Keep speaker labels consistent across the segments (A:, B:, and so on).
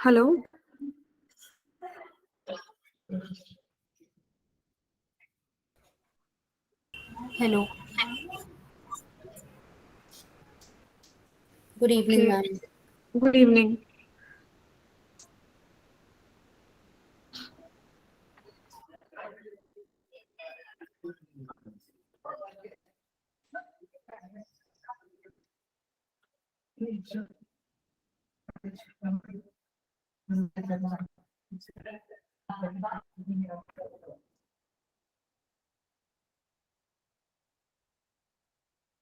A: Hello.
B: Hello. Good evening,
A: Okay.
B: ma'am.
A: Good evening.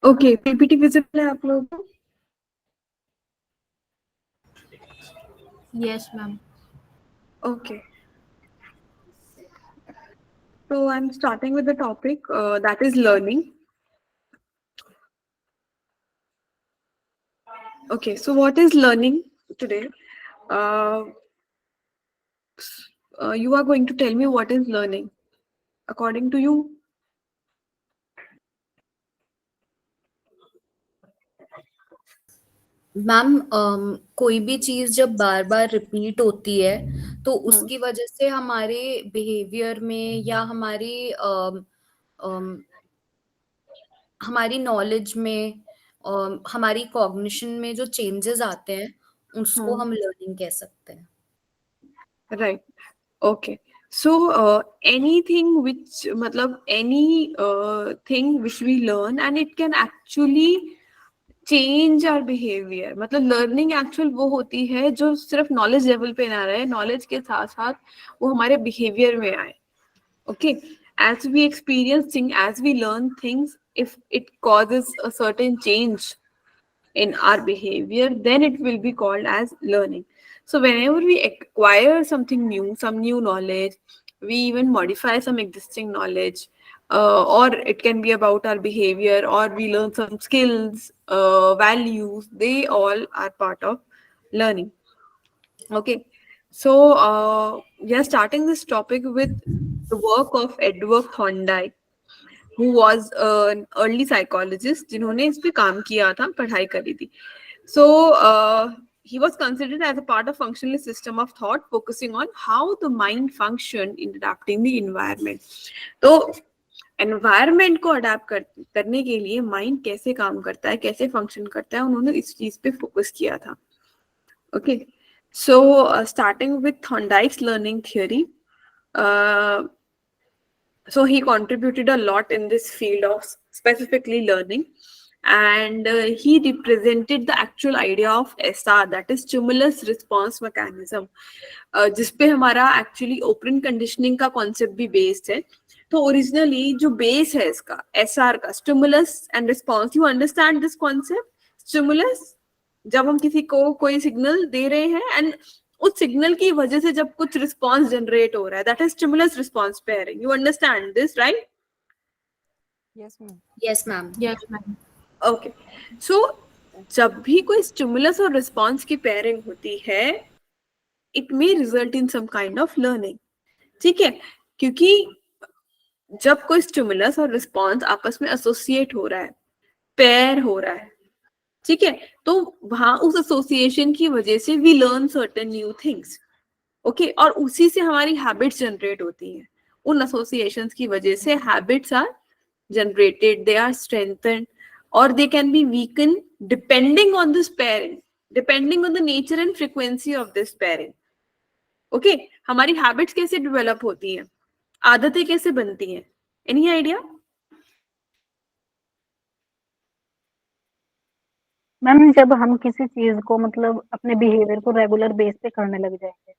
A: Okay, PPT visible है आप लोगों को?
B: Yes, ma'am.
A: Okay. So I'm starting with the topic that is learning. Okay, so what is learning today? Uh, you are going to tell me what is learning according to you.
B: Ma'am कोई भी चीज जब बार बार repeat होती है तो
A: Hmm.
B: उसकी वजह से हमारे बिहेवियर में या हमारी नॉलेज में हमारी कॉग्निशन में जो चेंजेस आते हैं उसको
A: Hmm.
B: हम लर्निंग कह सकते हैं.
A: Right. Okay. So anything which, matlab any thing which we learn and it can actually change are behaviour. मतलब लर्निंग एक्चुअल वो होती है जो सिर्फ नॉलेज लेवल पे ना रहे, नॉलेज के साथ साथ वो हमारे बिहेवियर में आए. Okay, as we experience thing, as we learn things, if it causes a certain change in our behavior, then it will be called as learning. So whenever we acquire something new, some new knowledge, we even modify some existing knowledge, or it can be about our behavior, or we learn some skills, values, they all are part of learning. Okay, so we are starting this topic with the work of Edward Thorndike, who was an early psychologist जिन्होंने इस पे काम किया था, पढ़ाई करी थी. So he was considered as a part of functionalist system of thought focusing on how the mind functioned in adapting the environment. तो एनवायरमेंट को अडेप्ट करने के लिए माइंड कैसे काम करता है, कैसे फंक्शन करता है, उन्होंने इस चीज पे फोकस किया था. Okay, so starting with Thorndike's learning theory. So he contributed a lot in this field of specifically learning, and he represented the actual idea of SR, that is stimulus response mechanism, जिसपे हमारा actually open conditioning का concept भी based है. तो originally जो base है इसका SR का, stimulus and response, you understand this concept. Stimulus, जब हम किसी को कोई सिग्नल दे रहे हैं एंड उस सिग्नल की वजह से जब कुछ रिस्पॉन्स जनरेट हो रहा है, that is stimulus response pairing. You understand this, right?
C: Yes, ma'am.
B: Yes, ma'am.
C: Yes, ma'am.
A: Okay, so जब भी कोई स्टिमुलस और रिस्पॉन्स की पेयरिंग होती है, it may result in some kind of learning. ठीक है, क्योंकि जब कोई स्टिमुलस और रिस्पॉन्स आपस में एसोसिएट हो रहा है, पेयर हो रहा है, ठीक है, तो वहां उस एसोसिएशन की वजह से we learn certain new things. Okay, और उसी से हमारी हैबिट्स जनरेट होती हैं. उन एसोसिएशंस की वजह से habits are generated, they are strengthened, और they can be weaken depending on this pairing, depending on the nature and frequency of this pairing. Okay, हमारी हैबिट्स कैसे डेवलप होती हैं, आदतें कैसे बनती हैं, एनी आइडिया?
C: मैम जब हम किसी चीज को मतलब अपने बिहेवियर को रेगुलर बेस पे करने लग जाएंगे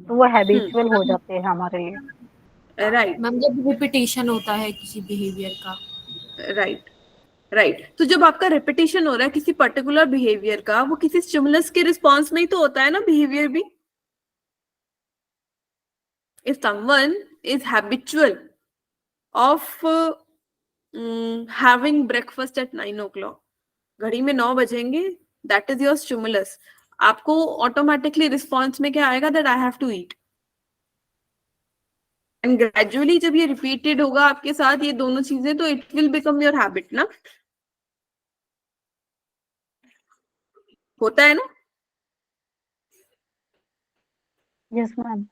C: तो वो हैबिचुअल हो जाते हैं हमारे लिए.
A: राइट,
B: मैम जब रिपीटेशन होता है किसी बिहेवियर का.
A: Right, right. तो जब आपका रिपीटेशन हो रहा है किसी पर्टिकुलर बिहेवियर का, वो किसी स्टिमुलस के रिस्पॉन्स में ही तो होता है ना, बिहेवियर भी. If someone is habitual of having breakfast at 9 o'clock, घड़ी में 9 बजेंगे, that is your stimulus. आपको ऑटोमेटिकली रिस्पॉन्स में क्या आएगा, that I have to eat. And gradually जब ये रिपीटेड होगा आपके साथ ये दोनों चीजें, तो it will become your habit ना. होता है ना?
C: Yes ma'am.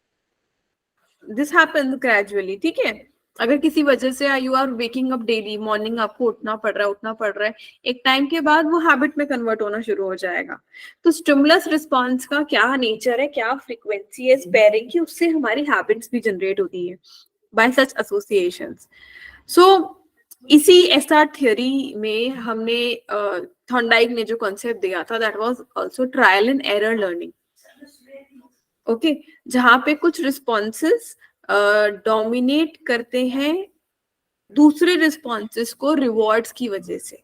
A: This happens gradually, ठीक है। अगर किसी वजह से you are waking up daily, morning आपको उठना पड़ रहा है, एक टाइम के बाद वो हैबिट में कन्वर्ट होना शुरू हो जाएगा। तो स्टिमुलस रिस्पॉन्स का क्या नेचर है, क्या फ्रीक्वेंसी है स्पेयरिंग की, उससे हमारी हैबिट्स भी जनरेट होती है बाय सच एसोसिएशंस। सो इसी एसआर थ्योरी में हमने थॉर्नडाइक ने जो कॉन्सेप्ट दिया था, that was also trial and error learning. Okay, जहां पे कुछ रिस्पॉन्सेस डोमिनेट करते हैं दूसरे रिस्पॉन्सेस को रिवॉर्ड्स की वजह से।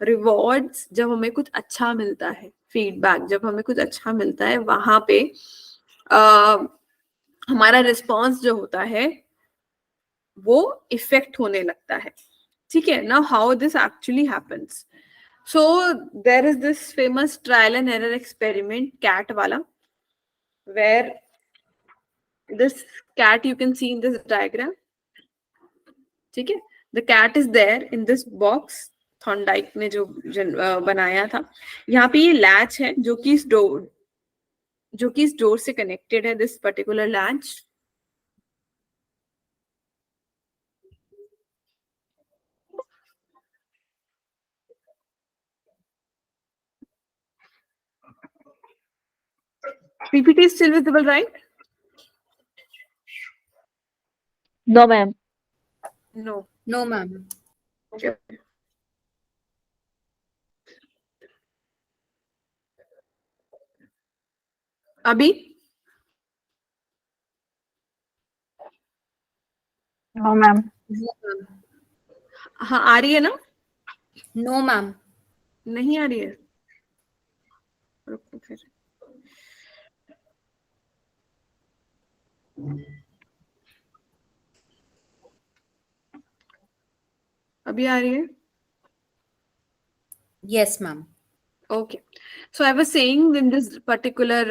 A: रिवॉर्ड्स जब हमें कुछ अच्छा मिलता है, फीडबैक जब हमें कुछ अच्छा मिलता है, वहां पे हमारा रिस्पॉन्स जो होता है वो इफेक्ट होने लगता है, ठीक है ना। How this actually happens, so there is this famous trial and error experiment cat वाला, where this cat you can see in this diagram, ठीक है। the cat is there in this box, Thorndike ने जो बनाया था। यहाँ पे ये लैच है जो कि इस डोर से कनेक्टेड है, this particular latch. PPT is still visible, right?
C: No ma'am.
A: No.
B: No ma'am.
A: Okay. अभी
C: नो मैम।
A: हाँ आ रही है ना?
B: No ma'am.
A: नहीं आ रही है? रुको फिर। अभी आ रही है?
B: Yes ma'am.
A: Okay, so I was saying in this particular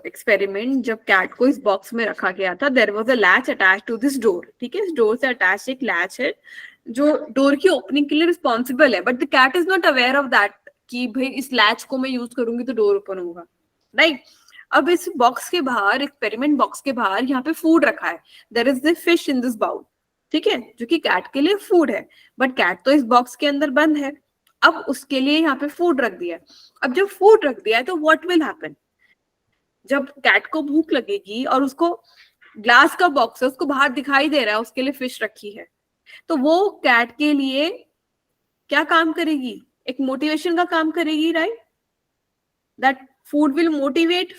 A: experiment, जब कैट को इस बॉक्स में रखा गया था, there was a latch attached to this door, ठीक है। इस डोर से अटैच एक लैच है जो डोर की ओपनिंग के लिए रिस्पॉन्सिबल है, but the cat is not aware of that कि भाई इस लैच को मैं यूज करूंगी तो डोर ओपन होगा, राइट। अब इस बॉक्स के बाहर, एक्सपेरिमेंट बॉक्स के बाहर यहाँ पे फूड रखा है, there is the fish in this bowl, ठीक है, जो कि कैट के लिए फूड है, बट कैट तो इस बॉक्स के अंदर बंद है। अब उसके लिए यहाँ पे फूड रख दिया। अब जब फूड रख दिया है तो व्हाट विल हैपन, जब कैट को भूख लगेगी और उसको ग्लास का बॉक्स है, उसको बाहर दिखाई दे रहा है उसके लिए फिश रखी है, तो वो कैट के लिए क्या काम करेगी, एक मोटिवेशन का काम करेगी, right. That food will motivate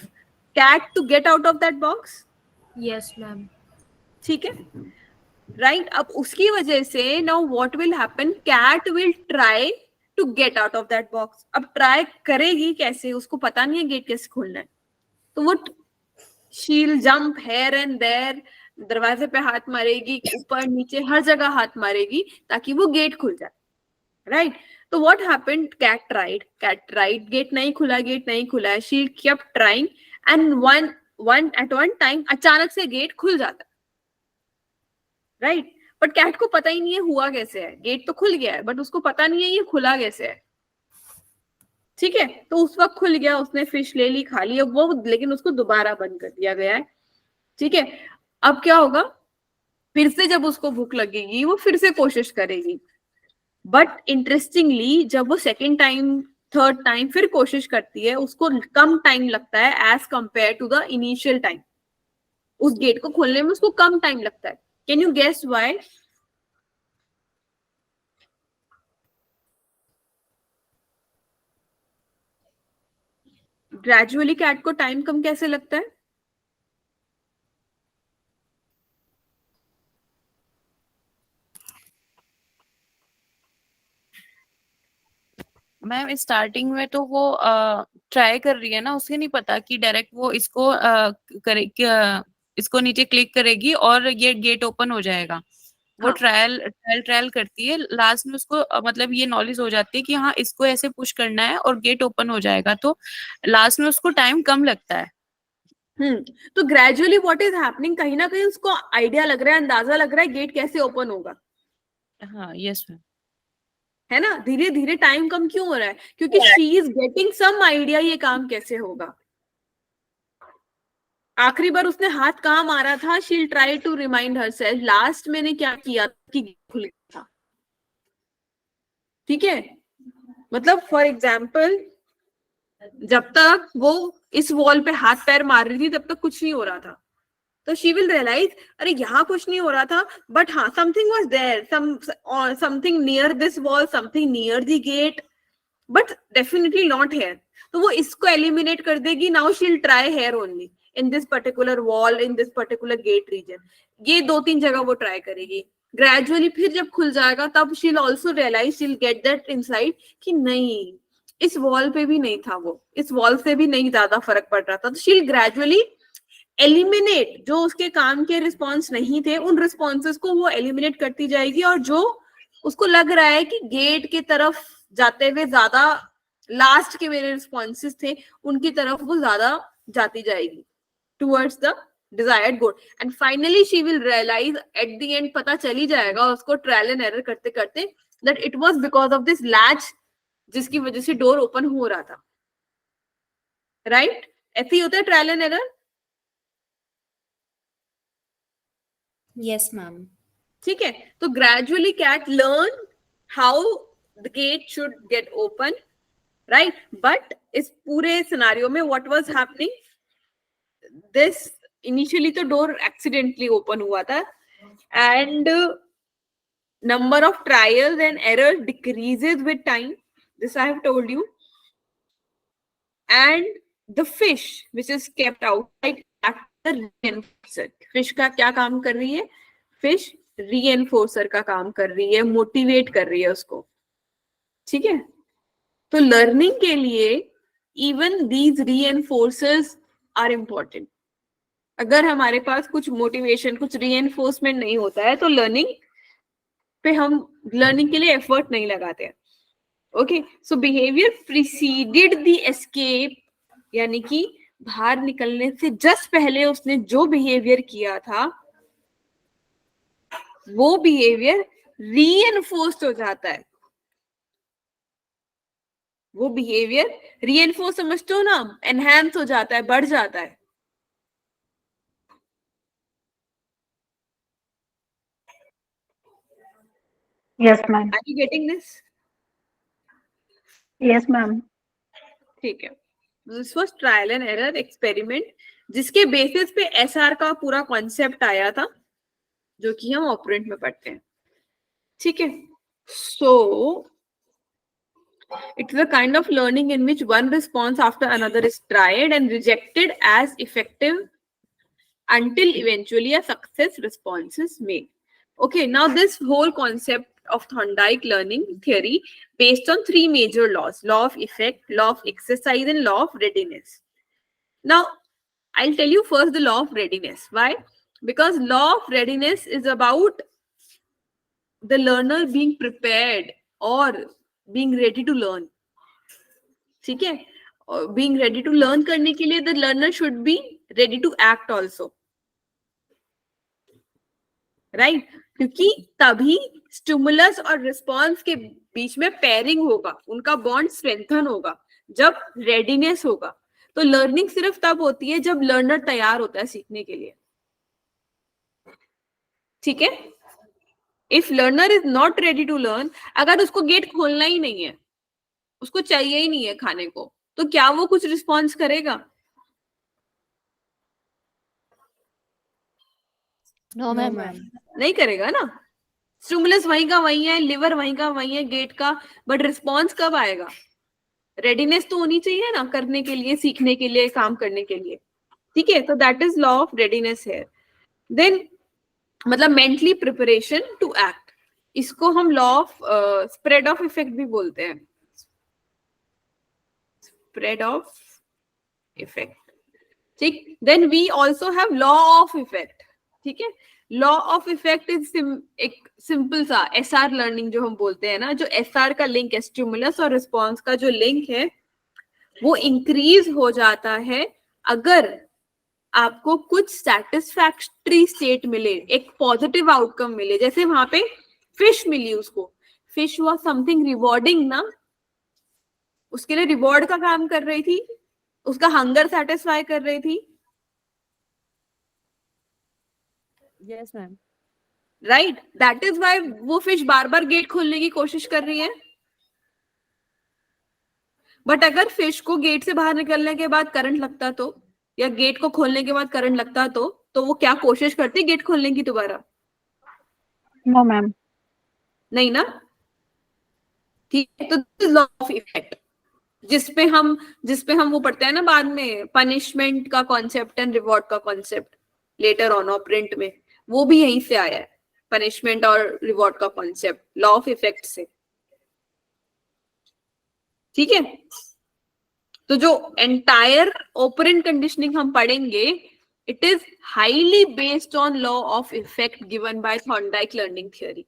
A: cat to get out of that box,
B: yes ma'am.
A: ठीक है, राइट। अब उसकी वजह से now what will happen, cat will try to get out of that box. अब ट्राई करेगी कैसे, उसको पता नहीं है गेट कैसे खोलना है, तो वो शील जंप हेयर एंड देयर, दरवाजे पे हाथ मारेगी, ऊपर नीचे हर जगह हाथ मारेगी ताकि वो गेट खुल जाए, राइट। तो what happened, cat tried, gate नहीं खुला है, she kept trying and one time अचानक से गेट खुल जाता है, राइट। बट कैट को पता ही नहीं है हुआ कैसे है, गेट तो खुल गया है बट उसको पता नहीं है ये खुला कैसे है, ठीक है। तो उस वक्त खुल गया, उसने फिश ले ली, खा ली वो, लेकिन उसको दोबारा बंद कर दिया गया है, ठीक है। अब क्या होगा, फिर से जब उसको भूख लगेगी वो फिर से कोशिश करेगी, बट इंटरेस्टिंगली जब वो सेकेंड टाइम थर्ड टाइम फिर कोशिश करती है, उसको कम टाइम लगता है as compare to the initial time. उस गेट को खोलने में उसको कम टाइम लगता है। Can you guess why? Gradually cat को टाइम कम कैसे लगता है?
D: मैम स्टार्टिंग में तो वो ट्राई कर रही है ना, उसे नहीं पता कि डायरेक्ट वो इसको इसको नीचे क्लिक करेगी और ये गेट ओपन हो जाएगा। वो
A: हाँ।
D: ट्रायल करती है, लास्ट में उसको मतलब ये नॉलेज हो जाती है कि हाँ इसको ऐसे पुश करना है और गेट ओपन हो जाएगा, तो लास्ट में उसको टाइम कम लगता है।
A: तो ग्रेजुअली व्हाट इज हैपनिंग, कहीं ना कहीं उसको आइडिया लग रहा है, अंदाजा लग रहा है गेट कैसे ओपन होगा।
D: हाँ यस मैम।
A: है ना, धीरे धीरे टाइम कम क्यों हो रहा है, क्योंकि she is getting some idea ये काम कैसे होगा। आखिरी बार उसने हाथ कहाँ मारा था, she try to remind herself last मैंने क्या किया कि खुल गया था। ठीक है, मतलब फॉर एग्जाम्पल जब तक वो इस वॉल पे हाथ पैर मार रही थी तब तक कुछ नहीं हो रहा था, तो शी विल रियलाइज अरे यहाँ कुछ नहीं हो रहा था, बट हाँ something was there, something near this wall, something near the gate, but definitely not here. तो वो इसको एलिमिनेट कर देगी। Now she will try here only in this particular wall, in this particular gate region. ये 2-3 जगह वो try करेगी। Gradually फिर जब खुल जाएगा तब she will also realise, she will get that insight कि नहीं इस वॉल पे भी नहीं था, वो इस वॉल से भी नहीं ज्यादा फर्क पड़ रहा था। तो शी विल ग्रेजुअली एलिमिनेट जो उसके काम के रिस्पॉन्स नहीं थे, उन रिस्पॉन्सेस को वो एलिमिनेट करती जाएगी, और जो उसको लग रहा है कि गेट की तरफ जाते हुए ज्यादा लास्ट के मेरे रिस्पॉन्सेस थे उनकी तरफ वो ज्यादा जाती जाएगी towards the desired goal. And finally she will realise at the end, पता चली जाएगा उसको ट्रायल एंड एरर करते करते, that it was because of this latch जिसकी वजह से डोर ओपन हो रहा था। राइट, ऐसे ही होता है trial and error.
B: Yes ma'am.
A: ठीक है, तो gradually cat learn how the gate should get open, right. But इस पूरे सिनारियो में what was happening, this initially तो डोर एक्सीडेंटली ओपन हुआ था, and number of trials and errors decreases with time, this I have told you. And the fish which is kept outside act as a reinforcer. fish का क्या काम कर रही है, fish reinforcer का काम कर रही है, मोटिवेट कर रही है उसको। ठीक है, तो लर्निंग के लिए even these reinforcers are important। अगर हमारे पास कुछ मोटिवेशन, कुछ reinforcement नहीं होता है तो लर्निंग पे हम लर्निंग के लिए एफर्ट नहीं लगाते हैं। Okay, so behaviour preceded the escape, यानी कि बाहर निकलने से जस्ट पहले उसने जो बिहेवियर किया था वो बिहेवियर रीएनफोर्स्ड हो जाता है। वो बिहेवियर रीएनफोर्स समझते हो ना, एनहांस हो जाता है, बढ़ जाता है।
C: Yes, ma'am.
A: Are you getting this?
C: Yes, ma'am.
A: ठीक है, this was trial and error experiment, जिसके बेसिस पे एसआर का पूरा कॉन्सेप्ट आया था जो कि हम ऑपरेंट में पढ़ते हैं। ठीक है, सो it is a kind of learning in which one response after another is tried and rejected as effective until eventually a success response is made. Okay, now this whole concept of Thorndike learning theory based on 3 major laws: law of effect, law of exercise, and law of readiness. Now, I'll tell you first the law of readiness. Why? Because law of readiness is about the learner being prepared or being ready to learn. ठीक है, being ready to learn करने के लिए the learner should be ready to act also. Right, क्योंकि तभी stimulus और response के बीच में पेयरिंग होगा, उनका बॉन्ड स्ट्रेंथन होगा जब रेडीनेस होगा। तो लर्निंग सिर्फ तब होती है जब लर्नर तैयार होता है सीखने के लिए। ठीक है, if learner is not ready to learn, अगर उसको गेट खोलना ही नहीं है, उसको चाहिए ही नहीं है खाने को, तो क्या वो कुछ रिस्पॉन्स करेगा?
B: नो मैम,
A: नहीं करेगा ना। स्टिमुलस वहीं का वहीं है, लिवर वहीं का वहीं है, गेट का, बट रिस्पॉन्स कब आएगा? रेडीनेस तो होनी चाहिए ना करने के लिए, सीखने के लिए, काम करने के लिए। ठीक है, तो that is law of readiness है। देन मतलब मेंटली प्रिपरेशन टू एक्ट, इसको हम law of spread of effect भी बोलते हैं। स्प्रेड ऑफ इफेक्ट, ठीक। Then we also have law of effect. ठीक है, लॉ ऑफ इफेक्ट इज एक सिंपल सा एसआर लर्निंग जो हम बोलते हैं ना, जो एसआर का लिंक है, स्टिमुलस और रिस्पॉन्स का जो लिंक है वो इंक्रीज हो जाता है अगर आपको कुछ सेटिस्फैक्टरी स्टेट मिले, एक पॉजिटिव आउटकम मिले। जैसे वहां पे फिश मिली, उसको फिश वाज समथिंग रिवॉर्डिंग ना, उसके लिए रिवॉर्ड का काम कर रही थी, उसका हंगर सेटिस्फाई कर रही थी,
D: yes ma'am.
A: Right? That is why वो फिश बार बार गेट खोलने की कोशिश कर रही है। बट अगर फिश को गेट से बाहर निकलने के बाद करंट लगता तो, या गेट को खोलने के बाद करंट लगता तो वो क्या कोशिश करती गेट खोलने की दोबारा?
C: No ma'am.
A: नहीं ना। ठीक है, तो लॉ ऑफ इफेक्ट जिसपे हम वो पढ़ते हैं ना बाद में, पनिशमेंट का कॉन्सेप्ट एंड रिवॉर्ड का कॉन्सेप्ट लेटर ऑन ऑपरेंट में, वो भी यहीं से आया है, पनिशमेंट और रिवॉर्ड का कॉन्सेप्ट लॉ ऑफ इफेक्ट से। ठीक है, तो जो एंटायर ऑपरेंट कंडीशनिंग हम पढ़ेंगे, it is highly based on law of effect given by Thorndike learning theory.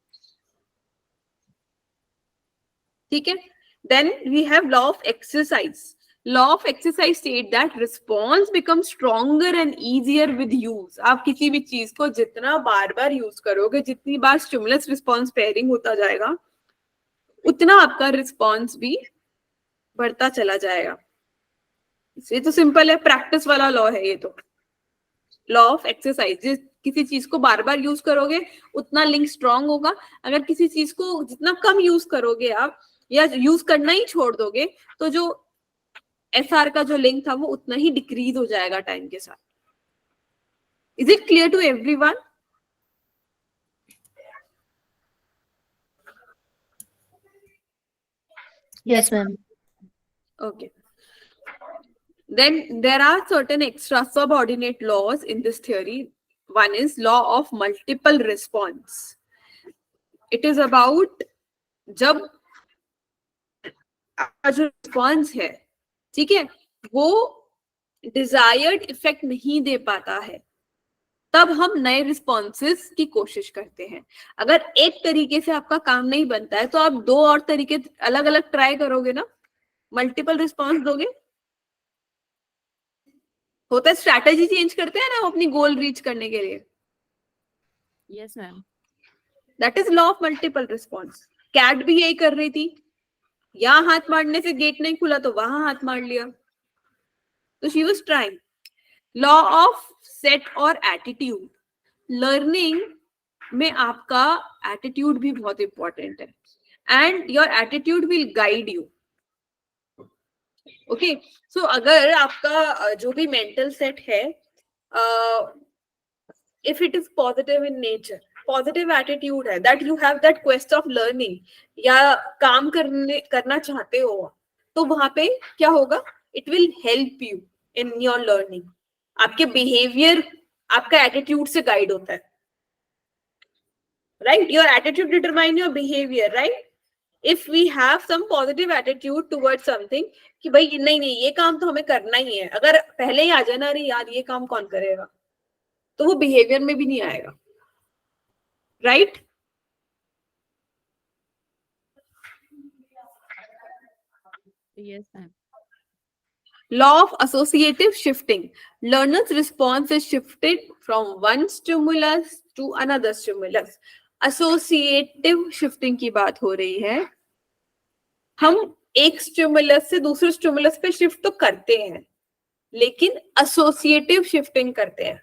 A: ठीक है, then we have law of exercise. Law of exercise state that response becomes stronger and easier with use. आप किसी भी चीज को जितना बार बार use करोगे, जितनी बार स्टिमुलस रिस्पॉन्स पेयरिंग होता जाएगा, उतना आपका रिस्पॉन्स भी बढ़ता चला जाएगा। ये तो सिंपल है, प्रैक्टिस वाला लॉ है ये तो, लॉ ऑफ एक्सरसाइज। जिस किसी चीज को बार बार यूज करोगे उतना लिंक स्ट्रांग होगा, अगर किसी चीज को जितना कम यूज करोगे आप, या यूज करना ही छोड़ दोगे, तो जो एसआर का जो लिंक था वो उतना ही डिक्रीज हो जाएगा टाइम के साथ। Is it clear to everyone?
B: Yes, ma'am.
A: Okay. Then there are certain extra subordinate laws in this theory. One is law of multiple response. It is about जब आपका जो रिस्पॉन्स है, ठीक है, वो डिजायर्ड इफेक्ट नहीं दे पाता है, तब हम नए रिस्पॉन्सेस की कोशिश करते हैं। अगर एक तरीके से आपका काम नहीं बनता है तो आप दो और तरीके अलग अलग ट्राई करोगे ना, मल्टीपल रिस्पॉन्स दोगे। होता है, स्ट्रैटेजी चेंज करते हैं ना अपनी गोल रीच करने के लिए।
D: Yes ma'am.
A: That is law of multiple response. Cat भी यही कर रही थी, यहाँ हाथ मारने से गेट नहीं खुला तो वहां हाथ मार लिया, तो she was trying. Law of set और एटीट्यूड। लर्निंग में आपका एटीट्यूड भी बहुत इंपॉर्टेंट है, and your attitude will guide you. Okay, so अगर आपका जो भी मेंटल सेट है, if it is positive in nature, positive attitude है, that you have that quest of learning, या काम करना चाहते हो, तो वहां पे क्या होगा, it will help you in your learning. आपके बिहेवियर आपका एटीट्यूड से गाइड होता है, right? Your attitude determine your behaviour, right? If we have some positive attitude towards something कि भाई नहीं नहीं ये काम तो हमें करना ही है, अगर पहले ही आ जाना अरे यार ये काम कौन करेगा, तो वो बिहेवियर में भी नहीं आएगा, right?
D: Yes ma'am.
A: Law of associative shifting. Learner's response is shifted from one stimulus to another stimulus. Associative shifting की बात हो रही है। हम एक स्टिमुलस से दूसरे स्टिमुलस पे शिफ्ट तो करते हैं, लेकिन एसोसिएटिव शिफ्टिंग करते हैं।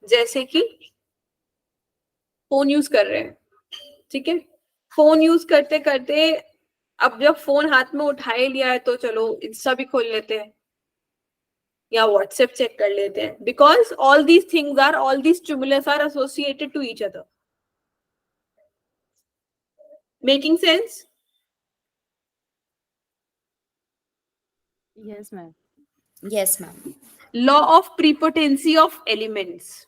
A: जैसे कि फोन यूज कर रहे हैं, ठीक है, फोन यूज करते करते अब जब फोन हाथ में उठा ही लिया है तो चलो इंस्टा भी खोल लेते हैं या व्हाट्सएप चेक कर लेते हैं, because all these things are, all these stimulus are associated to each other. Making sense?
D: Yes ma'am.
B: Yes, ma'am.
A: Law of prepotency of elements.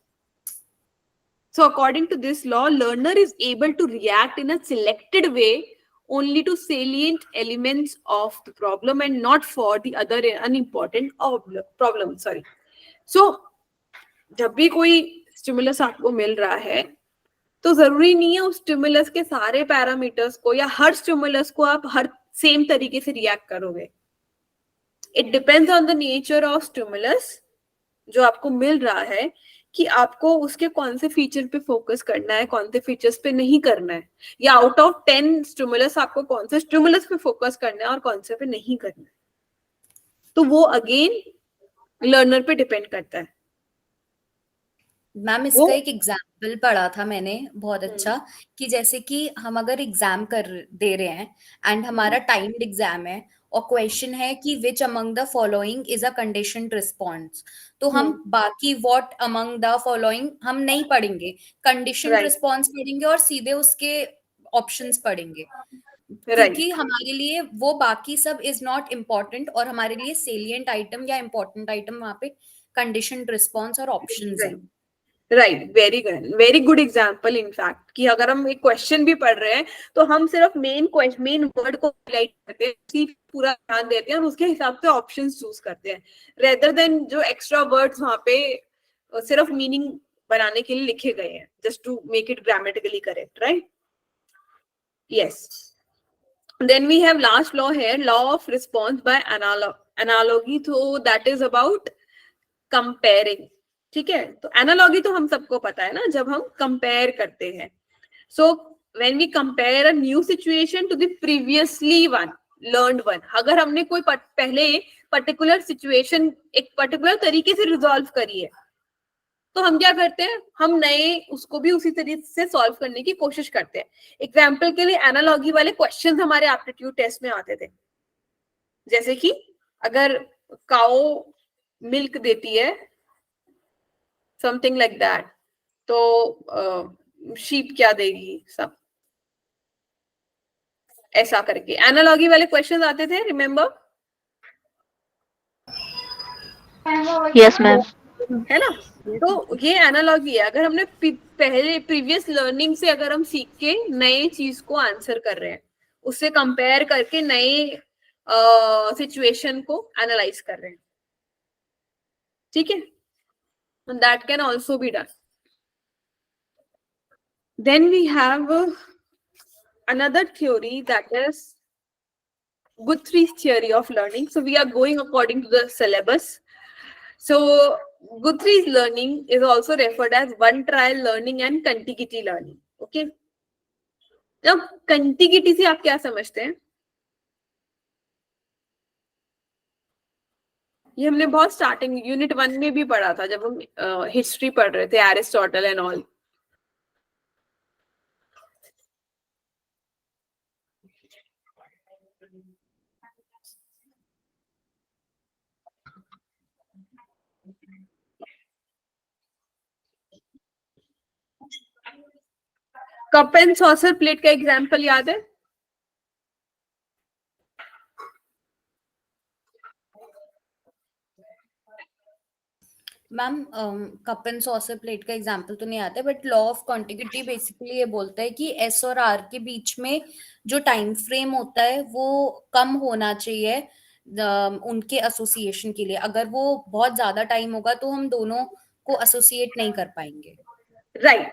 A: So according to this law, learner is able to react in a selected way only to salient elements of the problem and not for the other unimportant problem. Sorry. So जब भी कोई stimulus आपको मिल रहा है तो जरूरी नहीं है उस स्टिमुलस के सारे पैरामीटर्स को या हर स्टिमुलस को आप हर सेम तरीके से रिएक्ट करोगे। It depends on the nature of stimulus जो आपको मिल रहा है, कि आपको उसके कौन से फीचर पे फोकस करना है, कौन से फीचर्स पे नहीं करना है, या आउट ऑफ 10 स्टिमुलस आपको कौन से स्टिमुलस पे फोकस करना है और कौन से पे नहीं करना है. तो वो अगेन लर्नर पे डिपेंड करता है.
B: मैम
A: वो
B: इसका एक एग्जाम्पल पढ़ा था मैंने बहुत अच्छा, कि जैसे कि हम अगर एग्जाम कर दे रहे हैं एंड हमारा टाइम्ड एग्जाम है और क्वेश्चन है कि which among the following is a conditioned response, तो हम बाकी व्हाट अमंग द फॉलोइंग हम नहीं पढ़ेंगे, कंडीशनड
A: राइट
B: रिस्पॉन्स पढ़ेंगे और सीधे उसके ऑप्शंस पढ़ेंगे,
A: राइट
B: क्योंकि हमारे लिए वो बाकी सब इज नॉट इम्पोर्टेंट और हमारे लिए सेलिएंट आइटम या इम्पोर्टेंट आइटम वहां पे कंडीशनड रिस्पॉन्स और ऑप्शंस हैं.
A: Right very good example. In fact कि अगर हम एक क्वेश्चन भी पढ़ रहे हैं तो हम सिर्फ मेन वर्ड को हाईलाइट करते हैं, उसी पे पूरा ध्यान देते हैं और उसके हिसाब से ऑप्शंस चूज करते हैं, रेदर देन जो एक्स्ट्रा वर्ड्स वहां पे सिर्फ मीनिंग बनाने के लिए लिखे गए हैं, just to make it grammatically correct. Right. Yes. Then we have last law here, law of response by analogy. So that is about comparing. ठीक है. तो एनालॉगी तो हम सबको पता है ना, जब हम कंपेयर करते हैं. So when we compare a new situation to the previously one learned one, अगर हमने कोई पहले पर्टिकुलर सिचुएशन एक पर्टिकुलर तरीके से रिजॉल्व करी है, तो हम क्या करते हैं, हम नए उसको भी उसी तरीके से सॉल्व करने की कोशिश करते हैं. एग्जाम्पल के लिए एनालॉगी वाले क्वेश्चंस हमारे एप्टीट्यूड टेस्ट में आते थे, जैसे कि अगर काऊ मिल्क देती है, समथिंग लाइक दैट, तो शीप क्या देगी, सब ऐसा करके एनालॉगी वाले क्वेश्चंस आते थे. रिमेम्बर?
C: Yes ma'am.
A: है ना. तो ये एनालॉगी है. अगर हमने पहले प्रीवियस लर्निंग से अगर हम सीख के नए चीज को आंसर कर रहे हैं, उससे कंपेयर करके नए सिचुएशन को एनालाइज कर रहे हैं. ठीक है. That can also be done. Then we have another theory, that is Guthrie's theory of learning. So we are going according to the syllabus. So Guthrie's learning is also referred as one trial learning and contiguity learning. Okay. Now contiguity से आप क्या समझते हैं? ये हमने बहुत starting unit 1 में भी पढ़ा था, जब हम हिस्ट्री पढ़ रहे थे, Aristotle and all. Cup and saucer plate का एग्जाम्पल याद है?
B: Ma'am cup and saucer plate का एग्जांपल तो नहीं आता, but law of contiguity basically ये बोलता है कि एस और आर के बीच में जो टाइम फ्रेम होता है वो कम होना चाहिए उनके एसोसिएशन के लिए. अगर वो बहुत ज्यादा टाइम होगा तो हम दोनों को एसोसिएट नहीं कर पाएंगे.
A: राइट.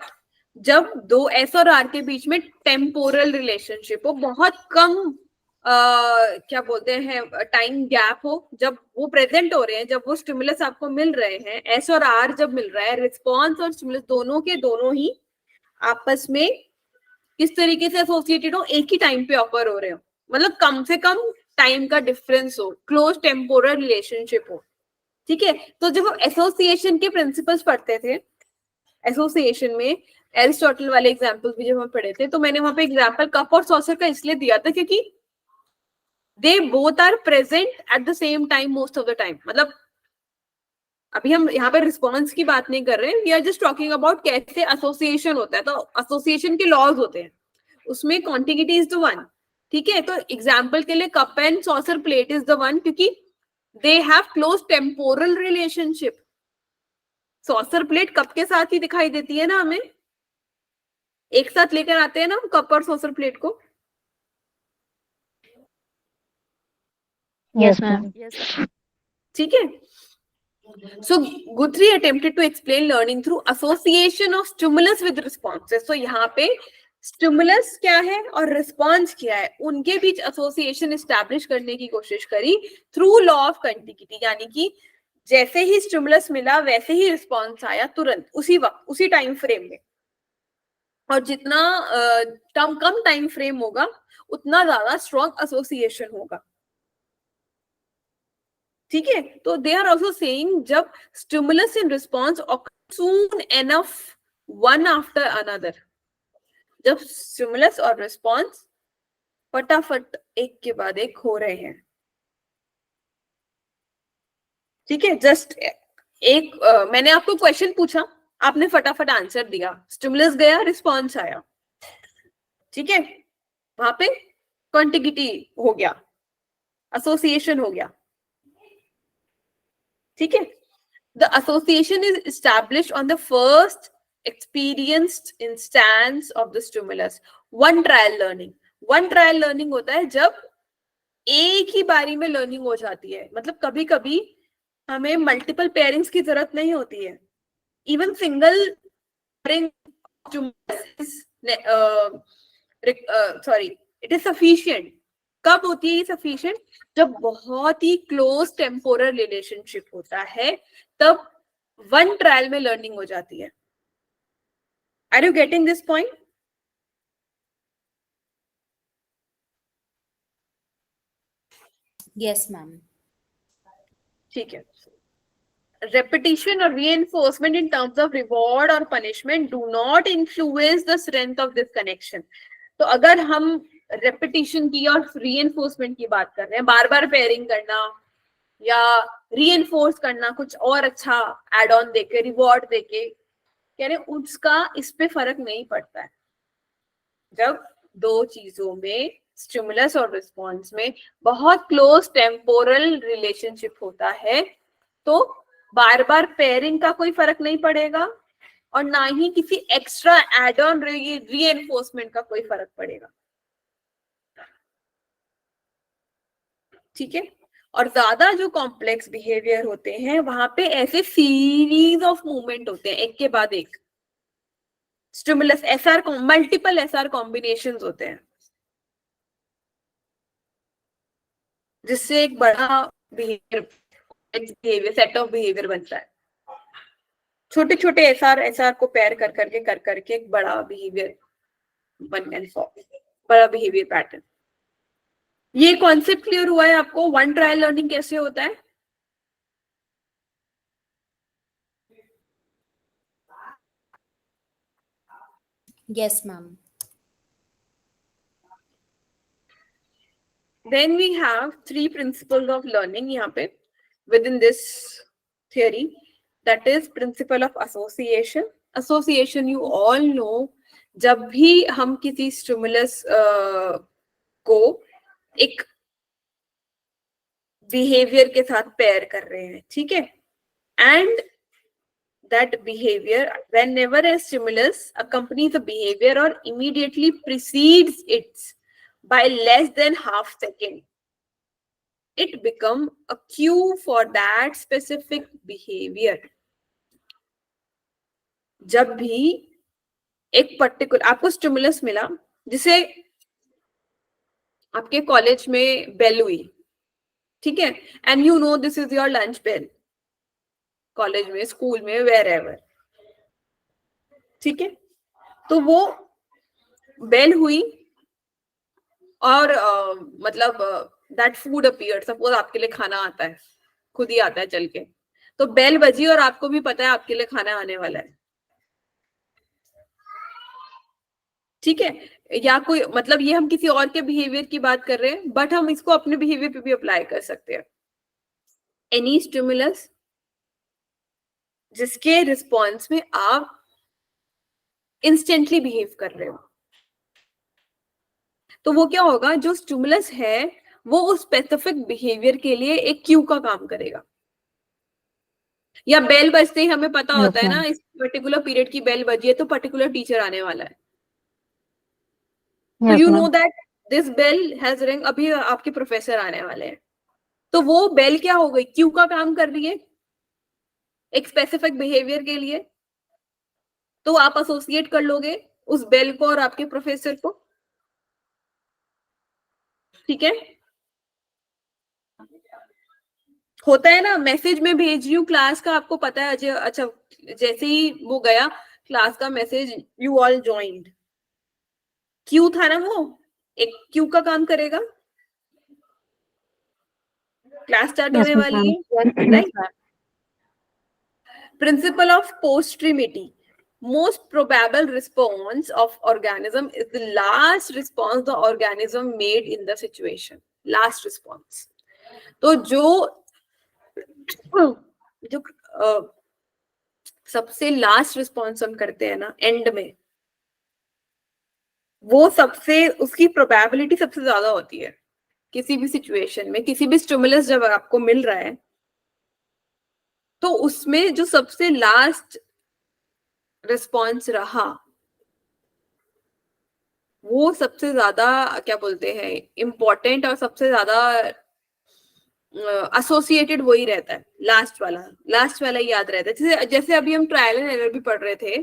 A: जब दो एस और आर के बीच में टेम्पोरल रिलेशनशिप हो, बहुत कम क्या बोलते हैं टाइम गैप हो, जब वो प्रेजेंट हो रहे हैं, जब वो स्टिमुलस आपको मिल रहे हैं, एस और आर जब मिल रहा है, रिस्पॉन्स और स्टिमुलस दोनों के दोनों ही आपस में किस तरीके से एसोसिएटेड हो, एक ही टाइम पे ऑफर हो रहे हो, मतलब कम से कम टाइम का डिफरेंस हो, क्लोज टेम्पोरल रिलेशनशिप हो. ठीक है. तो जब हम एसोसिएशन के प्रिंसिपल्स पढ़ते थे, एसोसिएशन में एरिस्टोटल वाले एग्जाम्पल भी जब हम पढ़े थे, तो मैंने वहां पे एग्जाम्पल कप और सॉसर का इसलिए दिया था क्योंकि they both are present at the same time most of the time. मतलब अभी हम यहाँ पे रिस्पॉन्स की बात नहीं कर रहे हैं, we are just talking about कैसे एसोसिएशन होता है. तो एसोसिएशन के लॉज होते हैं, उसमें कॉन्टिग्यूटी इज द वन. ठीक है. तो एग्जाम्पल के लिए cup and saucer plate is the one, क्योंकि they have close temporal relationship. Saucer plate cup के साथ ही दिखाई देती है ना, हमें एक साथ लेकर आते हैं ना कप और सॉसर प्लेट को.
C: Yes ma'am.
A: ठीक है. So Guthrie attempted to explain learning through association of stimulus with responses. So यहाँ पे stimulus क्या है और response क्या है, उनके बीच association establish करने की कोशिश करी through law of contiguity. यानी कि जैसे ही स्टिमुलस मिला वैसे ही रिस्पॉन्स आया, तुरंत उसी वक्त उसी टाइम फ्रेम में। और जितना कम टाइम फ्रेम होगा उतना ज्यादा स्ट्रॉन्ग एसोसिएशन होगा। ठीक है, तो दे आर ऑल्सो सेइंग जब stimulus in response soon enough one after another, जब स्टिमुलस और रिस्पॉन्स फटाफट एक के बाद एक हो रहे हैं। ठीक है, जस्ट एक मैंने आपको क्वेश्चन पूछा, आपने फटाफट आंसर दिया, स्टिमुलस गया, रिस्पॉन्स आया। ठीक है, वहां पे कॉन्टिगिटी हो गया, एसोसिएशन हो गया। ठीक है, the association is established on the first experienced instance of the stimulus. One trial learning. One trial learning होता है जब एक ही बारी में लर्निंग हो जाती है। मतलब कभी कभी हमें मल्टीपल पेयरिंग्स की जरूरत नहीं होती है, even single pairing sorry it is sufficient. कब होती है ये सफिशिएंट? जब बहुत ही क्लोज टेम्पोरल रिलेशनशिप होता है, तब वन ट्रायल में लर्निंग हो जाती है। Are you getting this point?
B: Yes, ma'am.
A: ठीक है, repetition or reinforcement in terms of reward or punishment do not influence the strength of this connection. तो अगर हम repetition की और reinforcement की बात कर रहे हैं, बार बार पेयरिंग करना या reinforce करना, कुछ और अच्छा एड ऑन देके, रिवॉर्ड देके, कह रहे उसका इस पे फर्क नहीं पड़ता है। जब दो चीजों में, स्टिमुलस और रिस्पॉन्स में बहुत क्लोज टेम्पोरल रिलेशनशिप होता है, तो बार बार पेयरिंग का कोई फर्क नहीं पड़ेगा और ना ही किसी एक्स्ट्रा एड ऑन रीएनफोर्समेंट का कोई फर्क पड़ेगा। ठीक है, और ज्यादा जो कॉम्प्लेक्स बिहेवियर होते हैं वहां पे ऐसे सीरीज ऑफ मूवमेंट होते हैं, एक के बाद एक। Stimulus SR, multiple SR combinations होते हैं, जिससे एक बड़ा बिहेवियर सेट ऑफ बिहेवियर बनता है। छोटे छोटे एसआर को पेयर कर करके एक बड़ा बिहेवियर बड़ा बिहेवियर पैटर्न। ये कॉन्सेप्ट क्लियर हुआ है आपको? वन ट्रायल लर्निंग कैसे होता है?
B: Yes, ma'am.
A: Then we have three principles of learning यहाँ पे within this theory, that is principle of association. Association you all know, जब भी हम किसी स्टिमुलस को एक बिहेवियर के साथ पेयर कर रहे हैं, ठीक है, and that behavior, whenever a stimulus accompanies a behavior or immediately precedes it by less than half second, it become a cue for that specific behavior. जब भी एक पर्टिकुलर आपको स्टिमुलस मिला, जिसे आपके कॉलेज में बेल हुई, ठीक है, and you know this is your lunch bell, college में, स्कूल में, वेयर एवर, ठीक है, तो वो बेल हुई और मतलब दैट फूड अपीयर्ड, सपोज आपके लिए खाना आता है, खुद ही आता है चल के, तो बेल बजी और आपको भी पता है आपके लिए खाना आने वाला है, ठीक है, या कोई मतलब ये हम किसी और के बिहेवियर की बात कर रहे हैं, बट हम इसको अपने बिहेवियर पे भी अप्लाई कर सकते हैं। एनी स्टिमुलस जिसके रिस्पॉन्स में आप इंस्टेंटली बिहेव कर रहे हो, तो वो क्या होगा, जो स्टिमुलस है वो उस स्पेसिफिक बिहेवियर के लिए एक क्यू का काम करेगा। या बेल बजते ही हमें पता होता है ना, इस पर्टिकुलर पीरियड की बेल बजी है तो पर्टिकुलर टीचर आने वाला है, तो you know that this bell has ring, अभी आपके प्रोफेसर आने वाले हैं, तो वो बेल क्या हो गई, क्यू का काम कर रही है एक स्पेसिफिक बिहेवियर के लिए, तो आप एसोसिएट कर लोगे उस बेल को और आपके प्रोफेसर को। ठीक है, होता है ना, मैसेज में भेज रही हूँ क्लास का, आपको पता है अजय, अच्छा जैसे ही वो गया क्लास का message, you all joined, Q था ना, वो एक क्यू का काम करेगा, क्लास स्टार्ट
C: Yes,
A: होने
C: Miss
A: वाली
C: ma'am.
A: है, right. Principle of post-trinity. Most probable response of organism is the last response the organism made in the situation. Last response. तो जो सबसे लास्ट रिस्पॉन्स हम करते हैं ना एंड में, वो सबसे, उसकी प्रोबेबिलिटी सबसे ज्यादा होती है किसी भी सिचुएशन में। किसी भी स्टिमुलस जब आपको मिल रहा है तो उसमें जो सबसे लास्ट रिस्पॉन्स रहा वो सबसे ज्यादा क्या बोलते हैं इम्पोर्टेंट, और सबसे ज्यादा एसोसिएटेड वही रहता है, लास्ट वाला ही याद रहता है। जैसे जैसे अभी हम ट्रायल एंड एरर भी पढ़ रहे थे,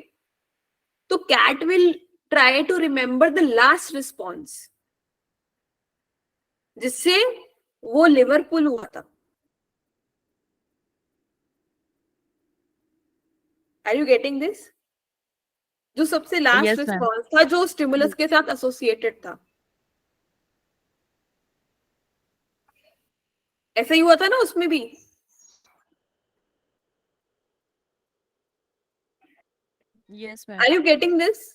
A: तो cat will try to remember the last response जिससे वो लिवरपूल हुआ था। Are you getting this? जो सबसे लास्ट
D: Yes, ma'am.
A: रिस्पॉन्स था जो स्टिमुलस के साथ एसोसिएटेड था, ऐसा ही हुआ था ना उसमें भी।
D: Yes, ma'am.
A: Are you getting this?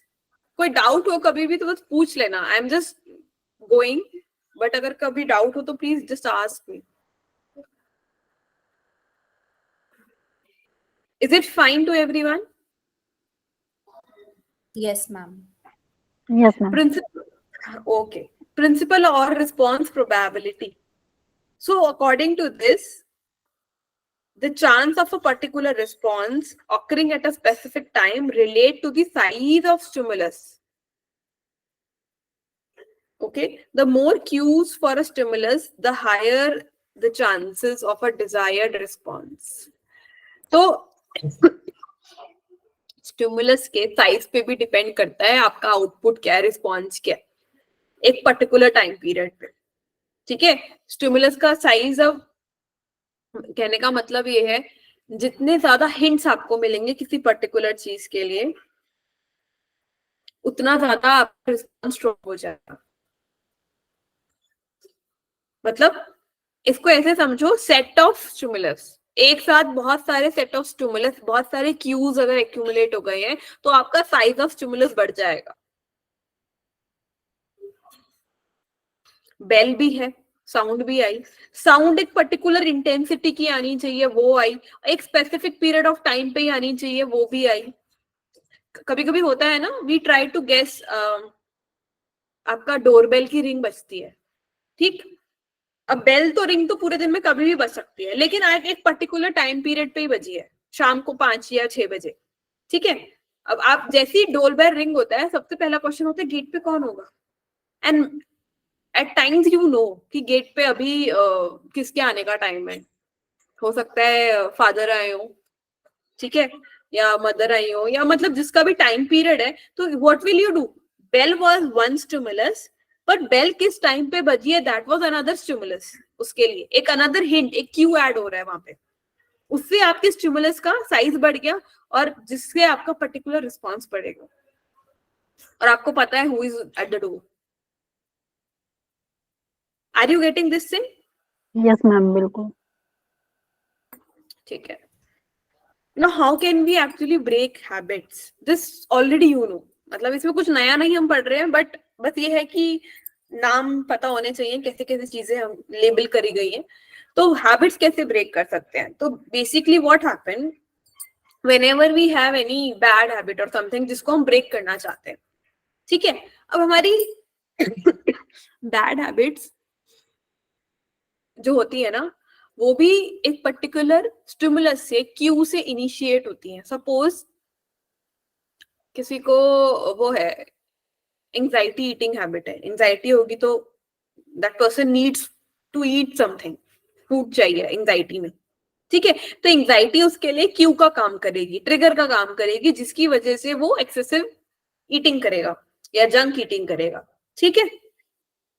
A: कोई डाउट हो कभी भी तो बस पूछ लेना, I am just going, but अगर कभी डाउट हो तो please just ask me. Is it fine to everyone?
B: Yes, ma'am.
C: Yes, ma'am.
A: Principle, okay. Principle or response probability. So according to this, the chance of a particular response occurring at a specific time relate to the size of stimulus. Okay, the more cues for a stimulus, the higher the chances of a desired response. तो stimulus के size पे भी depend करता है आपका output क्या है, response क्या है एक पर्टिकुलर टाइम पीरियड पे। ठीक है, स्टिमुलस का साइज, अब कहने का मतलब ये है जितने ज्यादा हिंट्स आपको मिलेंगे किसी पर्टिकुलर चीज के लिए, उतना ज्यादा आपका रिस्पॉन्स स्ट्रॉन्ग हो जाएगा। मतलब इसको ऐसे समझो, सेट ऑफ स्टिमुलस, एक साथ बहुत सारे सेट ऑफ स्टिमुलस, बहुत सारे क्यूज अगर एक्यूमुलेट हो गए हैं तो आपका साइज ऑफ स्टिमुलस बढ़ जाएगा। बेल भी है, साउंड भी आई, साउंड एक पर्टिकुलर इंटेंसिटी की आनी चाहिए, वो आई, एक स्पेसिफिक पीरियड ऑफ टाइम पे ही आनी चाहिए, वो भी आई। कभी कभी होता है ना, वी ट्राई टू गेस, आपका डोरबेल की रिंग बजती है, ठीक, अब बेल तो रिंग तो पूरे दिन में कभी भी बज सकती है, लेकिन आज एक पर्टिकुलर टाइम पीरियड पे ही बजी है, शाम को 5 या 6 बजे, ठीक है। अब आप जैसे ही डोरबेल रिंग होता है, सबसे पहला क्वेश्चन होता है गेट पे कौन होगा, and at times you know कि गेट पे अभी किसके आने का टाइम है, हो सकता है फादर आए हो, ठीक है, या मदर आई हो, या मतलब जिसका भी टाइम पीरियड है, तो what will you do, bell was one stimulus, but bell किस टाइम पे बजी है, दैट वाज अनदर स्टिमुलस, उसके लिए एक अनदर हिंट, एक क्यू ऐड हो रहा है वहां पे, उससे आपके स्टिमुलस का साइज बढ़ गया और जिससे आपका पर्टिकुलर रिस्पॉन्स बढ़ेगा, और आपको पता है who is at the door. Are you getting this thing?
C: Yes, ma'am. बिल्कुल.
A: ठीक है। Now how can we actually break habits? This already you know, मतलब इसमें कुछ नया नहीं हम पढ़ रहे हैं, बट बस ये है कि नाम पता होने चाहिए कैसे कैसे चीजें हम लेबल करी गई हैं। तो हैबिट्स कैसे ब्रेक कर सकते हैं? तो basically what happen whenever we have any bad habit और समथिंग जिसको हम ब्रेक करना चाहते हैं, ठीक है। अब हमारी बैड हैबिट्स जो होती है ना, वो भी एक पर्टिकुलर स्टिमुलस से, क्यू से इनिशिएट होती है। सपोज किसी को वो है एंजाइटी ईटिंग हैबिट है, एंजाइटी होगी तो that person needs to eat something, food चाहिए एंजाइटी में, ठीक है। तो एंजाइटी उसके लिए क्यू का काम करेगी, ट्रिगर का काम करेगी, जिसकी वजह से वो एक्सेसिव ईटिंग करेगा या जंक ईटिंग करेगा, ठीक है।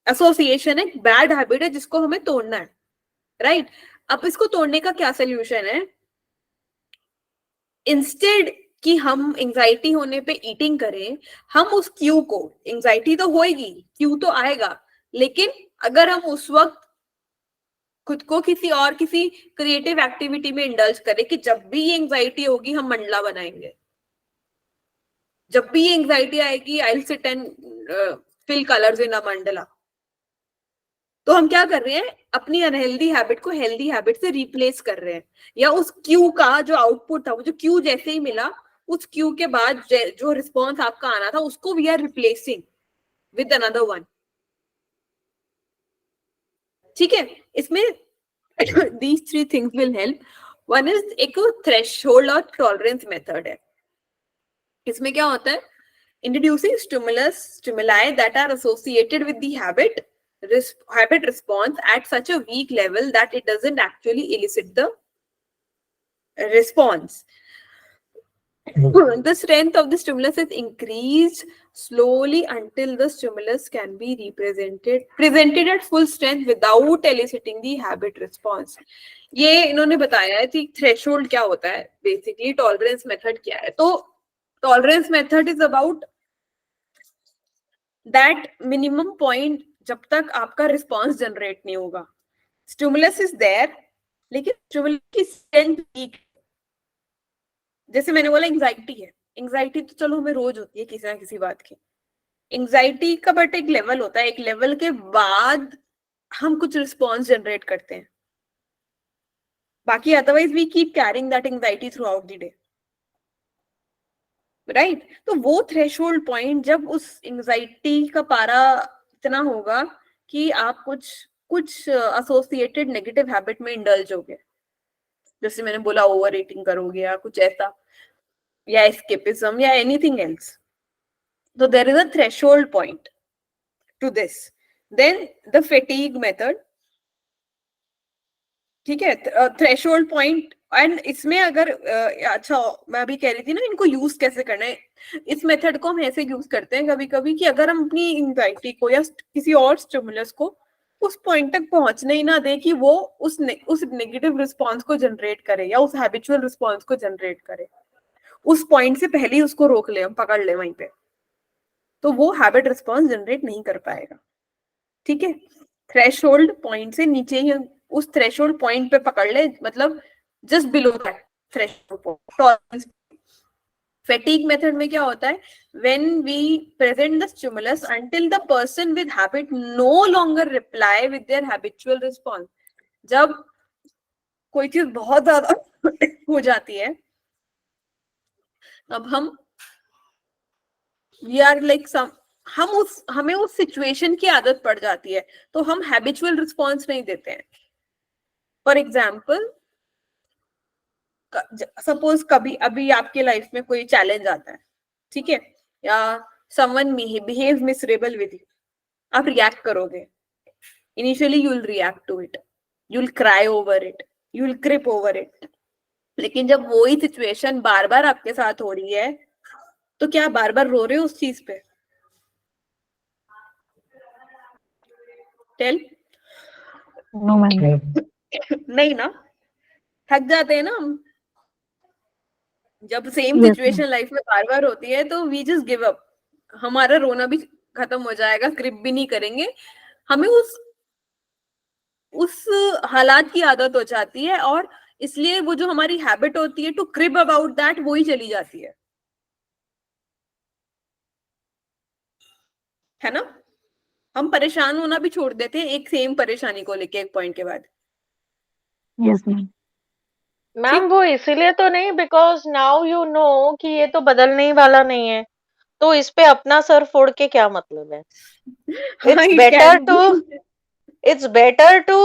A: एसोसिएशन एक बैड हैबिट है जिसको हमें तोड़ना है, राइट। अब इसको तोड़ने का क्या सोल्यूशन है? इंस्टेड कि हम एंजाइटी होने पे ईटिंग करें, हम उस क्यू को, एंजाइटी तो होएगी, क्यू तो आएगा, लेकिन अगर हम उस वक्त खुद को किसी क्रिएटिव एक्टिविटी में इंडल्ज करें कि जब भी ये एंजाइटी होगी हम मंडला बनाएंगे, जब भी ये एंजाइटी आएगी I will sit and fill colours in a mandala, तो हम क्या कर रहे हैं? अपनी अनहेल्दी हैबिट को हेल्दी हैबिट से रिप्लेस कर रहे हैं, या उस क्यू का जो आउटपुट था, वो जो क्यू जैसे ही मिला, उस क्यू के बाद जो रिस्पॉन्स आपका आना था उसको we are replacing with another one. ठीक है, इसमें these three things will help. One is एक थ्रेशोल्ड और टॉलरेंस मेथड है। इसमें क्या होता है? Introducing stimuli that are associated with the habit response at such a weak level that it doesn't actually elicit the response. The strength of the stimulus is increased slowly until the stimulus can be presented at full strength without eliciting the habit response. ये इन्होंने बताया है कि threshold क्या होता है, basically tolerance method क्या है। तो tolerance method is about that minimum point जब तक आपका रिस्पॉन्स जनरेट नहीं होगा। स्टिमुलस इज देयर, लेकिन स्टिमुलस की स्ट्रेंथ वीक। जैसे मैंने बोला एंजाइटी है, एंजाइटी तो चलो हमें रोज होती है किसी ना किसी बात की। एंजाइटी का बट एक लेवल होता है, एक लेवल के बाद हम कुछ रिस्पॉन्स जनरेट करते हैं, बाकी otherwise we keep carrying that anxiety throughout the day, right? तो वो थ्रेशोल्ड पॉइंट जब उस एंजाइटी का पारा इतना होगा कि आप कुछ एसोसिएटेड नेगेटिव हैबिट में इंडल्ज हो गए, जैसे मैंने बोला ओवर ईटिंग करोगे या कुछ ऐसा, या एस्केपिज्म या एनीथिंग एल्स, तो there is a threshold point to this. Then the fatigue method, ठीक है, थ्रेशोल्ड पॉइंट। एंड इसमें अगर अच्छा मैं अभी कह रही थी ना इनको यूज कैसे करना है, इस मेथड को हम ऐसे यूज करते हैं कभी कभी कि अगर हम अपनी एंजाइटी को या किसी और स्टिमुलस को उस पॉइंट तक पहुंचने ही ना दे कि वो उस नेगेटिव रिस्पॉन्स को जनरेट करे या उस हैबिचुअल रिस्पॉन्स को जनरेट करे, उस पॉइंट से पहले ही उसको रोक ले, हम पकड़ ले वहीं पे, तो वो हैबिट रिस्पॉन्स जनरेट नहीं कर पाएगा। ठीक है, थ्रेशोल्ड पॉइंट से नीचे ही उस थ्रेशोल्ड पॉइंट पे पकड़ ले, मतलब just below that threshold. Fatigue method में क्या होता है? when we present the stimulus until the person with habit no longer reply with their habitual response. जब कोई चीज बहुत ज्यादा हो जाती है, अब हम we are like हमें उस सिचुएशन की आदत पड़ जाती है, तो हम हैबिचुअल रिस्पॉन्स नहीं देते हैं। फॉर एग्जाम्पल, सपोज कभी अभी आपके लाइफ में कोई चैलेंज आता है, ठीक है, या someone behaves miserable with you, आप रिएक्ट करोगे। Initially you will react to it, you will cry over it, you will crib over it, लेकिन जब वही सिचुएशन बार बार आपके साथ हो रही है, तो क्या बार बार रो रहे हो उस चीज पे? टेल
C: नो मैम,
A: नहीं ना, थक जाते हैं ना हम जब सेम
C: Yes,
A: सिचुएशन लाइफ में बार बार होती है, तो वी जस्ट गिव अप, हमारा रोना भी खत्म हो जाएगा, स्क्रिप्ट भी नहीं करेंगे, हमें उस हालात की आदत हो जाती है, और इसलिए वो जो हमारी हैबिट होती है टू क्रिब अबाउट दैट, वो ही चली जाती है ना? हम परेशान होना भी छोड़ देते हैं एक सेम परेशानी को लेके एक पॉइंट के बाद।
C: Yes ma'am.
E: मैम वो इसीलिए तो नहीं, बिकॉज नाउ यू नो कि ये तो बदलने ही वाला नहीं है, तो इस पे अपना सर फोड़ के क्या मतलब है? इट्स बेटर टू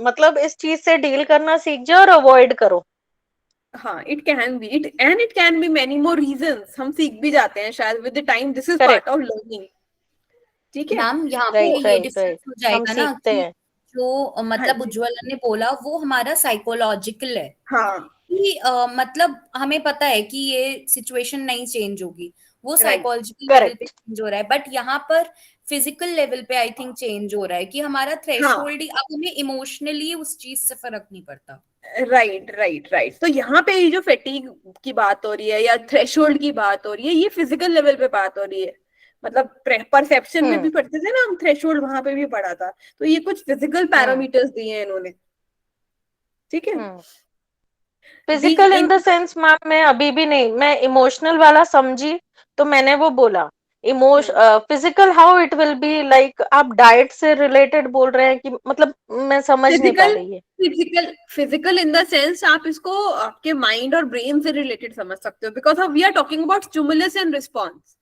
E: मतलब इस चीज से डील करना सीख जाओ और अवॉइड करो।
A: हाँ, it can be many more reasons, हम सीख भी जाते हैं शायद with the time, this is part of learning. ठीक है
B: मैम, यहाँ पे ये
E: राइट
B: डिफरेंस हो
E: हम
B: जाएगा ना
E: सीखते
B: कि
E: हैं।
B: जो मतलब
A: जी।
B: उज्ज्वला ने बोला वो हमारा साइकोलॉजिकल है
A: हाँ,
B: कि मतलब हमें पता है कि ये सिचुएशन नहीं चेंज होगी, वो
A: Right.
B: साइकोलॉजिकल लेवल
E: करेक्ट
B: पे चेंज हो रहा है। बट यहाँ पर फिजिकल लेवल पे आई थिंक चेंज हो रहा है कि हमारा थ्रेशोल्ड ही, अब हमें इमोशनली उस चीज से फर्क नहीं पड़ता।
A: राइट। तो यहाँ पे ये जो फैटीग की बात हो रही है या थ्रेशोल्ड की बात हो रही है, ये फिजिकल लेवल पे बात हो रही है। मतलब परसेप्शन में भी पढ़ते थे ना हम, थ्रेशोल्ड वहां पे भी पढ़ा था। तो ये कुछ फिजिकल पैरामीटर्स दिए हैं इन्होंने, ठीक है।
E: Physical in the sense ma'am, मैं अभी भी नहीं, मैं इमोशनल वाला समझी तो मैंने वो बोला। Physical how it will be like, आप डाइट से रिलेटेड बोल रहे हैं कि मतलब मैं समझ नहीं पा रही है।
A: फिजिकल इन द सेंस आप इसको आपके माइंड और ब्रेन से रिलेटेड समझ सकते हो, because we are talking about stimulus and response.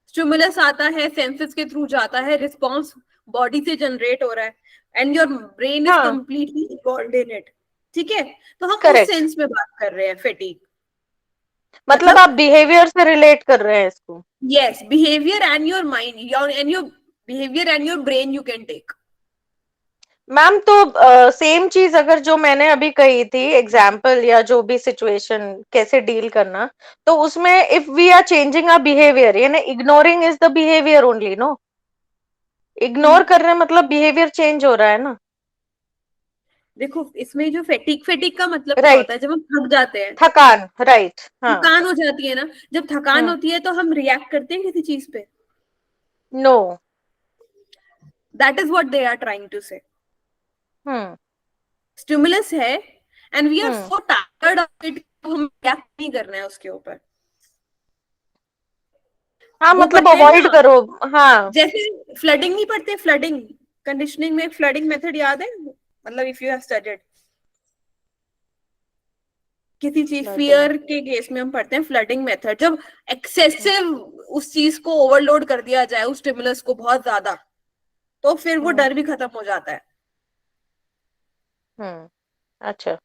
A: Stimulus आता है, सेंसेस के थ्रू जाता है, रिस्पॉन्स बॉडी से जनरेट हो रहा है, and your brain is completely involved in it, ठीक है। तो हम उस सेंस में बात कर रहे हैं फैटीग,
E: मतलब आप बिहेवियर से रिलेट कर रहे हैं इसको।
A: Yes, behaviour and your mind, and your behaviour and your brain you can take.
E: Ma'am तो सेम चीज अगर जो मैंने अभी कही थी एग्जाम्पल या जो भी सिचुएशन कैसे डील करना, तो उसमें if we are changing our behaviour, यानी ignoring is the behaviour only, no? Ignore कर रहे हैं मतलब बिहेवियर चेंज हो रहा है ना।
A: देखो इसमें जो फैटीग का मतलब क्या होता है, जब हम थक जाते हैं,
E: थकान, राइट,
A: थकान हो जाती है ना, जब थकान होती है तो हम रिएक्ट करते हैं किसी चीज पे?
E: No.
A: That is what they are trying to say. Stimulus है and we are so tired of it, हम रिएक्ट नहीं कर रहे हैं उसके ऊपर।
E: हाँ, मतलब अवॉइड करो। हाँ,
A: जैसे फ्लडिंग नहीं पढ़ते, फ्लडिंग कंडीशनिंग में फ्लडिंग मेथड याद है? मतलब इफ यू हैव स्टडीड किसी चीज, फियर के केस में हम पढ़ते हैं फ्लडिंग मेथड। जब एक्सेसिव उस चीज को ओवरलोड कर दिया जाए, उस स्टिमुलस को बहुत ज्यादा, तो फिर वो डर भी खत्म हो जाता है।
E: अच्छा।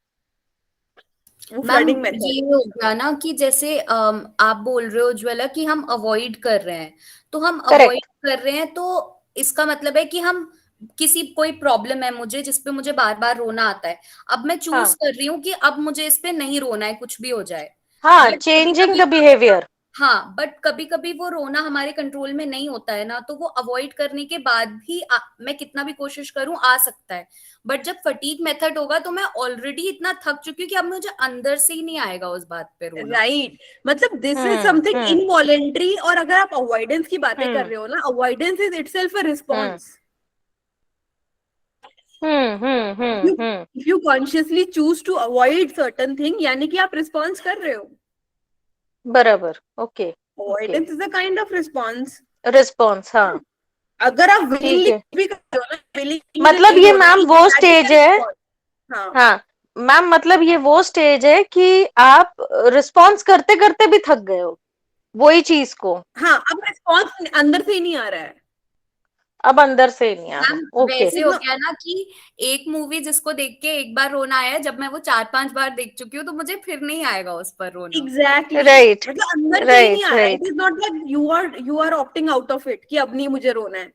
B: मैम ये हो गया ना कि जैसे आप बोल रहे हो ज्वेला कि हम अवॉइड कर रहे हैं, तो हम अवॉइड कर रहे हैं तो इसका मतलब है कि हम किसी, कोई प्रॉब्लम है मुझे जिसपे मुझे बार बार रोना आता है, अब मैं चूज कर रही हूँ कि अब मुझे इस पे नहीं रोना है, कुछ भी हो जाए।
E: हाँ, चेंजिंग द बिहेवियर।
B: हाँ, बट कभी कभी वो रोना हमारे कंट्रोल में नहीं होता है ना, तो वो अवॉइड करने के बाद भी मैं कितना भी कोशिश करूं आ सकता है। बट जब फटीग मेथड होगा तो मैं ऑलरेडी इतना थक चुकी हूँ कि अब मुझे अंदर से ही नहीं आएगा उस बात पे रोना।
A: राइट, मतलब दिस इज समथिंग इनवॉलेंटरी। और अगर आप अवॉइडेंस की बातें कर रहे हो ना, avoidance is itself a response. If you consciously choose to avoid certain thing, यानी कि आप रिस्पॉन्स कर रहे हो।
E: बराबर, okay.
A: Avoidance is a kind of response.
E: Response, हाँ।
A: अगर आप विलिंगली भी कर रहे हो ना, विलिंगली
E: मतलब ये मैम वो स्टेज है।
A: हाँ
E: मैम, मतलब ये वो स्टेज है कि आप रिस्पॉन्स करते करते भी थक गए हो वही चीज को।
A: हाँ, अब रिस्पॉन्स अंदर से ही नहीं आ रहा है,
E: अब अंदर से नहीं आ रहा। ओके।
B: वैसे हो गया ना कि एक मूवी जिसको देख के एक बार रोना आया, जब मैं वो 4-5 बार देख चुकी हूँ तो मुझे फिर नहीं आएगा उस पर रोना।
A: एग्जैक्टली,
E: राइट,
A: मतलब अंदर से ही नहीं आ रहा है। It is not like you are opting out of it कि अब नहीं मुझे रोना है।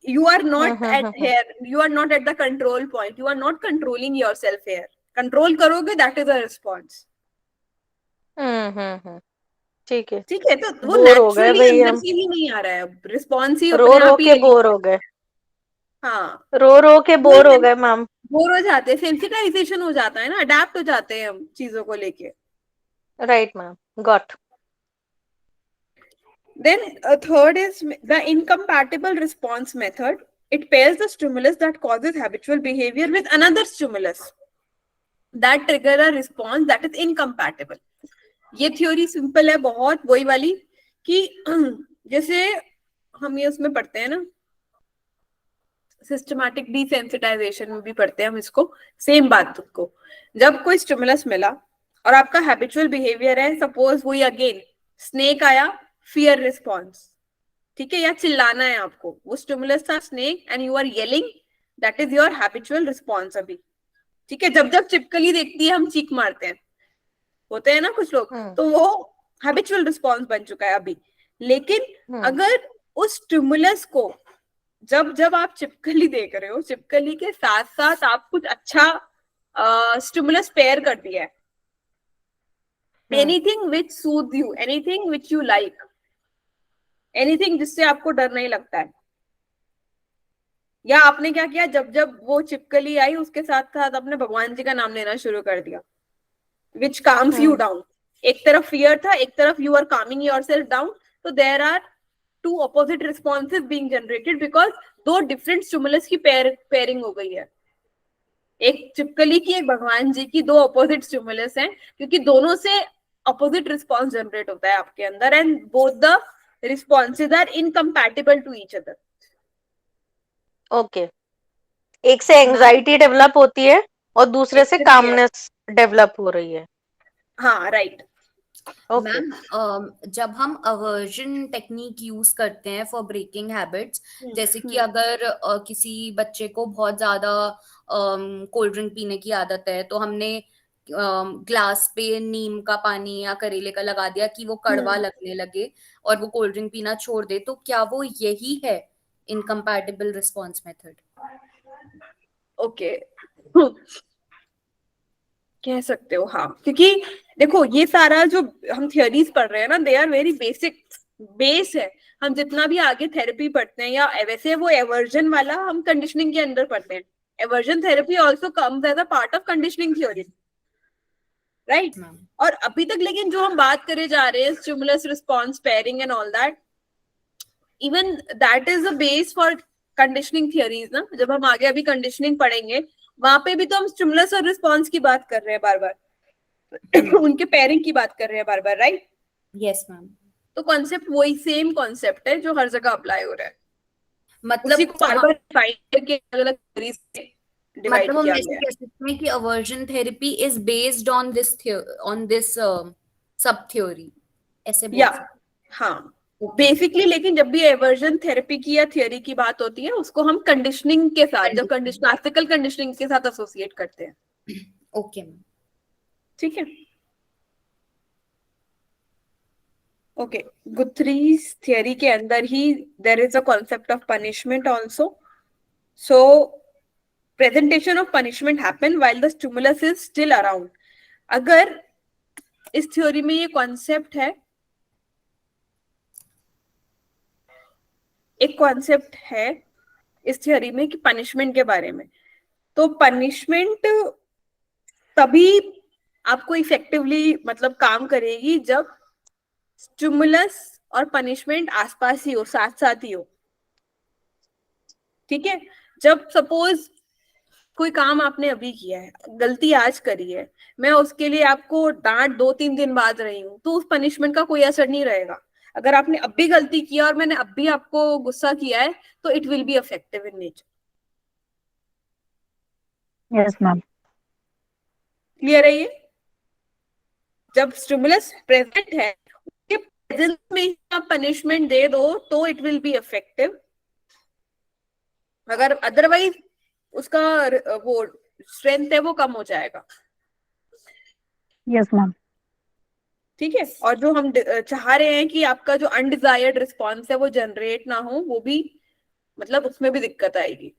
A: You are not at here, you are not at the control point, you are not controlling yourself here. Control करोगे, that is a response.
E: ठीक है।
A: ठीक है, तो वो
E: बोर हो गए
A: naturally
E: भाई
A: अंदर
E: हम,
A: से ही नहीं आ रहा है, रिस्पॉन्स ही
E: रो
A: अपने
E: रो
A: आप ही
E: के बोर हो गए।
A: हाँ,
E: रो के बोर हो गए मैम।
A: बोर हो जाते हैं, सेंसिटाइजेशन हो जाता है ना, अडेप्ट हो जाते हैं हम चीजों को लेके।
E: Right ma'am, got.
A: Then third is the incompatible response method. It pairs the stimulus that causes habitual behavior with another stimulus that trigger a response that is incompatible. ये थ्योरी सिंपल है बहुत, वही वाली कि जैसे हम ये उसमें पढ़ते हैं ना, सिस्टमैटिक डिसेंसिटाइजेशन में भी पढ़ते हैं हम इसको, सेम बात को। जब कोई स्टिमुलस मिला और आपका हैबिचुअल बिहेवियर है, सपोज वही अगेन स्नेक आया, फियर रिस्पॉन्स, ठीक है, या चिल्लाना है आपको, वो स्टिमुलस था snake and you are yelling, that is your habitual response अभी, ठीक है। जब जब चिपकली देखती है हम चीख मारते हैं, होते हैं ना कुछ लोग, तो वो हैबिचुअल रिस्पॉन्स बन चुका है अभी। लेकिन अगर उस स्टिमुलस को जब जब आप चिपकली देख रहे हो, चिपकली के साथ साथ आप कुछ अच्छा स्टिमुलस पेयर कर दिया है, anything which Sood you, anything which you like, anything जिससे आपको डर नहीं लगता है, या आपने क्या किया, जब जब वो छिपकली आई उसके साथ साथ आपने भगवान जी का नाम लेना शुरू कर दिया, विच काम्स यू डाउन। एक तरफ फियर था, एक तरफ you are calming yourself down, तो there are two opposite responses being generated because दो डिफरेंट स्टिमुलस की पेयरिंग हो गई है। एक छिपकली की, एक भगवान जी की, दो अपोजिट स्टिमुलस हैं, क्योंकि दोनों से अपोजिट रिस्पॉन्स जनरेट होता है आपके अंदर, and both the responses are incompatible to each other.
E: Okay, एक से एंजाइटी डेवलप होती है और दूसरे से कामनेस डेवलप हो रही है।
A: हाँ, राइट।
E: ओके।
B: मैम, जब हम अवर्जन टेक्निक यूज करते हैं फॉर ब्रेकिंग हैबिट्स, जैसे कि अगर किसी बच्चे को बहुत ज्यादा कोल्ड ड्रिंक पीने की आदत है, तो हमने ग्लास पे नीम का पानी या करेले का लगा दिया कि वो कड़वा लगने लगे और वो कोल्ड ड्रिंक पीना छोड़ दे, तो क्या वो यही है इनकम्पैटिबल रिस्पॉन्स मेथड?
A: ओके, कह सकते हो, हाँ, क्योंकि देखो ये सारा जो हम थियोरीज पढ़ रहे हैं ना, they are very basic, base है। हम जितना भी आगे थेरेपी पढ़ते हैं, या वैसे वो एवर्जन वाला हम कंडीशनिंग के अंदर पढ़ते हैं, aversion therapy also comes as a part of conditioning theory, right. और अभी तक लेकिन जो हम बात करे जा रहे हैं, stimulus response pairing and all that, even that is the base for conditioning theories ना। जब हम आगे अभी कंडीशनिंग पढ़ेंगे, वहां पे भी तो हम स्टिमुलस और रिस्पॉन्स की बात कर रहे हैं बार बार, उनके पेयरिंग की बात कर रहे हैं बार बार, राइट।
B: Yes ma'am.
A: तो कॉन्सेप्ट वही सेम कॉन्सेप्ट है जो हर जगह अप्लाई हो रहा है, उसी
B: मतलब
A: को बार बार डिफाइन करके अलग अलग theories में डिवाइड
B: मतलब हम
A: किया
B: ऐसे
A: गया है।
B: कह सकते हैं कि aversion therapy is based on this सब थ्योरी, ऐसे बोल
A: या
B: सकते
A: हाँ,
B: हैं। ओके।
A: बेसिकली, लेकिन जब भी एवर्जन थेरेपी की या थियरी की बात होती है, उसको हम कंडीशनिंग के साथ, जब क्लासिकल कंडीशनिंग के साथ एसोसिएट करते हैं,
B: ओके मैम।
A: ठीक है। ओके, गुथरीज थियरी के अंदर ही there is a concept of punishment also. So presentation of punishment happen while the stimulus is still around. अगर इस थ्योरी में ये कॉन्सेप्ट है, एक कॉन्सेप्ट है इस थ्योरी में कि पनिशमेंट के बारे में, तो पनिशमेंट तभी आपको इफेक्टिवली मतलब काम करेगी जब स्टिमुलस और पनिशमेंट आसपास ही हो, साथ साथ ही हो, ठीक है। जब सपोज कोई काम आपने अभी किया है, गलती आज करी है, मैं उसके लिए आपको डांट 2-3 दिन बाद रही हूँ, तो उस पनिशमेंट का कोई असर नहीं रहेगा। अगर आपने अब भी गलती किया और मैंने अब भी आपको गुस्सा किया है, तो it will be effective in nature.
C: Yes ma'am.
A: Clear है ये? जब स्टिमुलस प्रेजेंट है, उसके प्रेजेंस में ही आप पनिशमेंट दे दो तो इट विल बी इफेक्टिव। अगर अदरवाइज उसका वो स्ट्रेंथ है वो कम हो जाएगा,
C: यस मैम।
A: ठीक है। और जो हम चाह रहे हैं कि आपका जो अनडिजायर्ड रिस्पॉन्स है वो जनरेट ना हो, वो भी मतलब उसमें भी दिक्कत आएगी।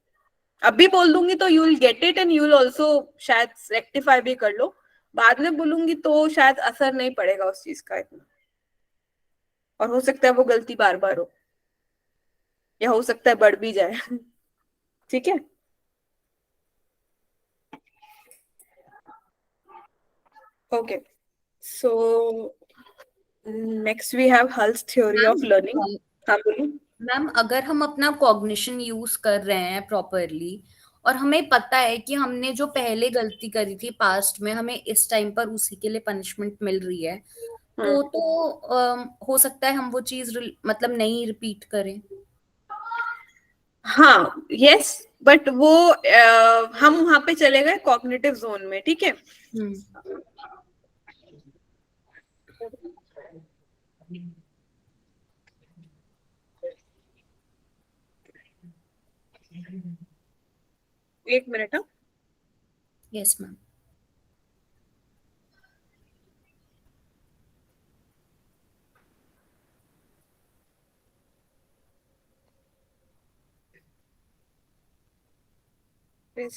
A: अभी बोल दूंगी तो you will get it and you will also शायद रेक्टिफाई भी कर लो, बाद में बोलूंगी तो शायद असर नहीं पड़ेगा उस चीज का इतना, और हो सकता है वो गलती बार बार हो, या हो सकता है बढ़ भी जाए, ठीक है। Okay, so next we have Hull's theory of learning. हाँ बोलिए।
B: मैम, अगर हम अपना कॉग्निशन यूज कर रहे हैं प्रॉपरली और हमें पता है कि हमने जो पहले गलती करी थी पास्ट में, हमें इस टाइम पर उसी के लिए पनिशमेंट मिल रही है, तो हो सकता है हम वो चीज मतलब नहीं रिपीट करें।
A: हाँ, यस, बट वो हम वहां पे चले गए कॉग्निटिव जोन में, ठीक है। एक मिनट, हाँ।
B: Yes ma'am.
A: Yes.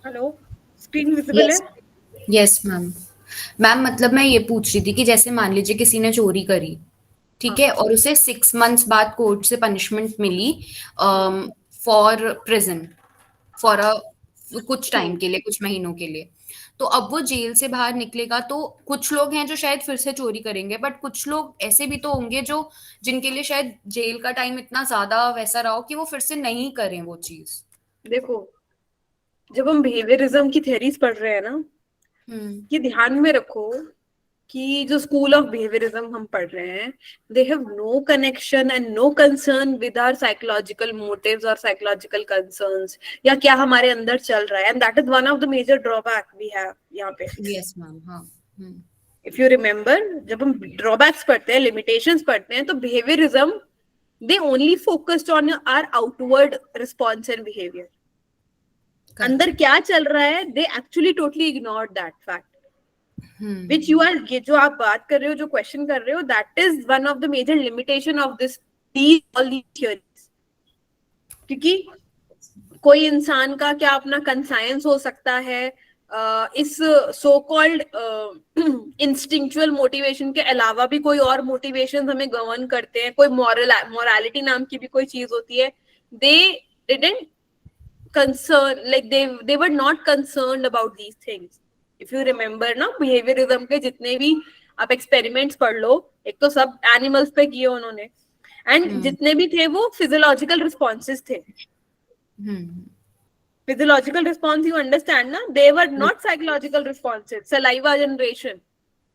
A: Hello, screen visible है?
B: Yes ma'am. मैम मतलब मैं ये पूछ रही थी कि जैसे मान लीजिए किसी ने चोरी करी, ठीक है, और उसे 6 months बाद कोर्ट से पनिशमेंट मिली फॉर प्रिजन, फॉर अ कुछ टाइम के लिए, कुछ महीनों के लिए। तो अब वो जेल से बाहर निकलेगा तो कुछ लोग हैं जो शायद फिर से चोरी करेंगे, बट कुछ लोग ऐसे भी तो होंगे जो जिनके लिए शायद जेल का टाइम इतना ज्यादा वैसा रहा हो कि वो फिर से नहीं करें वो चीज।
A: देखो, जब हम बिहेवियरिज्म की थ्योरीज पढ़ रहे हैं ना, ये ध्यान में रखो कि जो स्कूल ऑफ बिहेवियरिज्म हम पढ़ रहे हैं, they have no connection and no concern with our psychological motives और साइकोलॉजिकल कंसर्न्स, या क्या हमारे अंदर चल रहा है, and that is one of the major drawback we have यहाँ पे।
B: Yes ma'am. हाँ।
A: इफ यू रिमेम्बर, जब हम ड्रॉबैक्स पढ़ते हैं, लिमिटेशंस पढ़ते हैं, तो behaviourism they only focused on our outward response and behaviour. अंदर क्या चल रहा है, they actually totally ignored that fact, which you are, ये जो आप बात कर रहे हो, जो क्वेश्चन कर रहे हो, that is one of the major limitation of this all these theories। क्योंकि कोई इंसान का क्या अपना कंसाइंस हो सकता है इस सो कॉल्ड इंस्टिंक्चुअल मोटिवेशन के अलावा भी कोई और मोटिवेशन हमें गवर्न करते हैं, कोई मोरालिटी नाम की भी कोई चीज होती है। They didn't concern, like they were not concerned about these things। if you remember ना, बिहेवियरिज्म के जितने भी आप एक्सपेरिमेंट्स पढ़ लो, एक तो सब एनिमल्स पे किए उन्होंने, एंड जितने भी थे वो फिजियोलॉजिकल रिस्पॉन्सेस थे। फिजियोलॉजिकल रिस्पॉन्स, यू अंडरस्टैंड ना, they were not psychological responses. Saliva generation,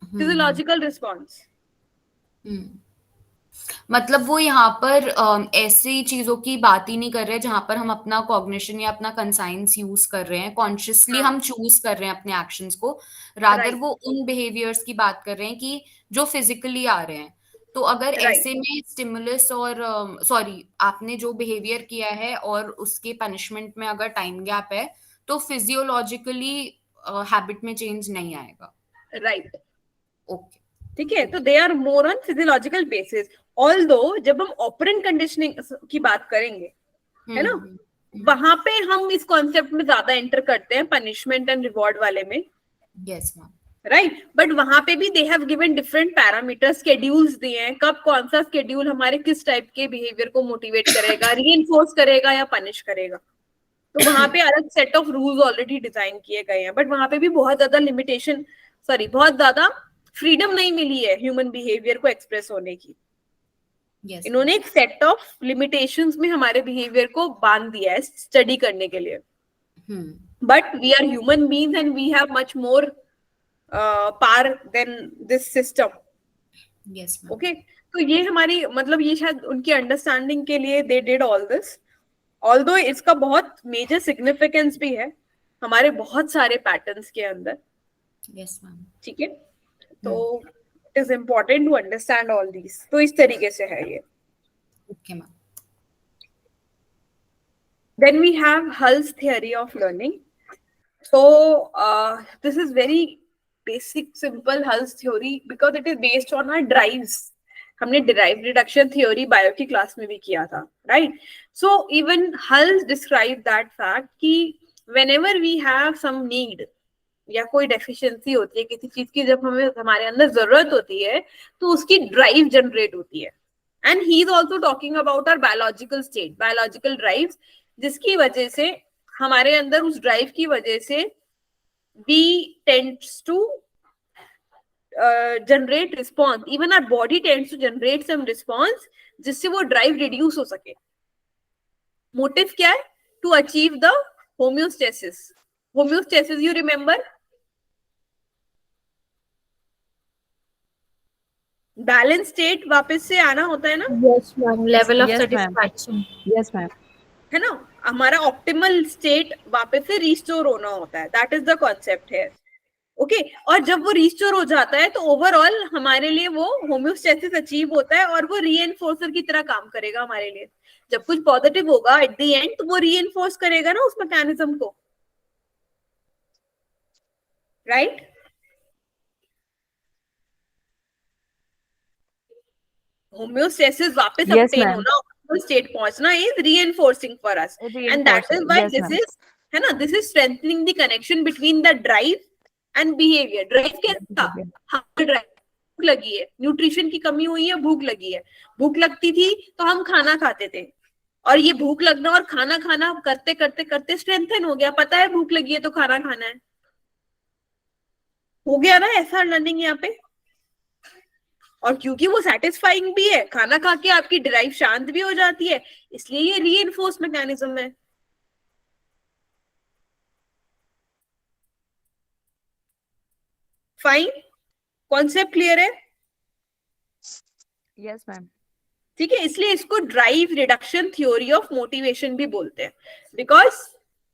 A: physiological response.
B: मतलब वो यहाँ पर ऐसी चीजों की बात ही नहीं कर रहे जहां पर हम अपना कॉग्निशन या अपना कंसाइंस यूज कर रहे हैं, कॉन्शियसली हम चूज कर रहे हैं अपने एक्शंस को, रादर वो उन बिहेवियर्स की बात कर रहे हैं कि जो फिजिकली आ रहे हैं। तो अगर ऐसे में स्टिमुलस और सॉरी, आपने जो बिहेवियर किया है और उसके पनिशमेंट में अगर टाइम गैप है तो फिजियोलॉजिकली हैबिट में चेंज नहीं आएगा।
A: राइट,
B: ओके,
A: ठीक है। तो they are more on physiological basis. Although जब हम ऑपरेंट कंडीशनिंग की बात करेंगे, है ना, वहां पे हम इस कॉन्सेप्ट में ज्यादा एंटर करते हैं, पनिशमेंट एंड रिवॉर्ड वाले में।
B: Yes ma'am.
A: राइट, बट वहां पे भी they have given different parameter, schedules दिए हैं, कब कौन सा स्केड्यूल हमारे किस टाइप के बिहेवियर को मोटिवेट करेगा, रीइंफोर्स करेगा या पनिश करेगा। तो वहां पे अलग set of rules already design किए गए हैं, बट वहां पे भी बहुत ज्यादा लिमिटेशन, बहुत ज्यादा फ्रीडम नहीं मिली है ह्यूमन बिहेवियर को एक्सप्रेस होने की।
B: Yes,
A: इन्होंने एक सेट ऑफ लिमिटेशंस में हमारे बिहेवियर को बांध दिया है स्टडी करने के लिए। But we are human beings and we have much more power than this system.
B: Yes
A: okay, तो ये हमारी, मतलब ये शायद उनकी अंडरस्टैंडिंग के लिए they did all this. Although इसका बहुत मेजर सिग्निफिकेंस भी है हमारे बहुत सारे पैटर्न्स के अंदर।
B: Yes ma'am.
A: ठीक है, तो it is important to understand all these. तो इस तरीके से है ये।
B: Okay ma'am.
A: Then we have Hull's theory of learning. So this is very basic, simple Hull's theory because it is based on our drives. हमने derived reduction theory bio की class में भी किया था, right? So even Hull described that fact कि whenever we have some need या कोई deficiency होती है किसी चीज की, जब हमें हमारे अंदर जरूरत होती है तो उसकी ड्राइव जनरेट होती है। And he is also talking about our biological state, biological drives, जिसकी वजह से हमारे अंदर उस ड्राइव की वजह से we tends to generate response, even our body tends to generate some response जिससे वो ड्राइव रिड्यूस हो सके। मोटिव क्या है? To achieve the homeostasis. Homeostasis you remember, balance state वापस से आना होता है ना।
F: Yes ma'am, level of satisfaction. Yes ma'am,
A: है ना, हमारा ऑप्टिमल स्टेट वापस से रिस्टोर होना होता है, दैट इज द कॉन्सेप्ट है। ओके, और जब वो रिस्टोर हो जाता है तो ओवरऑल हमारे लिए वो होम्योस्टेसिस अचीव होता है और वो रीएनफोर्सर की तरह काम करेगा हमारे लिए। जब कुछ पॉजिटिव होगा एट द एंड तो वो रीएनफोर्स करेगा ना उस मैकेनिज्म को, राइट? होम्योस्टेसिस वापस
C: Yes,
A: obtain
C: ma'am.
A: होना, optimal state पहुंचना is reinforcing for us, and that is why
C: Reinforcing, yes,
A: this
C: ma'am.
A: is है ना. This is strengthening the connection between the drive and behaviour. Drive क्या था, हाँ drive, भूख लगी है, न्यूट्रिशन की कमी हुई है, भूख लगी है. भूख लगती थी तो हम खाना खाते थे, और ये भूख लगना और खाना खाना करते करते करते स्ट्रेंथन हो गया. पता है भूख लगी है तो खाना खाना है, हो गया ना ऐसा लर्निंग यहाँ पे. और क्योंकि वो सेटिस्फाइंग भी है, खाना खा के आपकी ड्राइव शांत भी हो जाती है, इसलिए ये रीइंफोर्स मैकेनिज्म है. फाइन, कॉन्सेप्ट क्लियर है.
F: Yes, ma'am.
A: ठीक है, इसलिए इसको drive reduction theory of motivation भी बोलते हैं. बिकॉज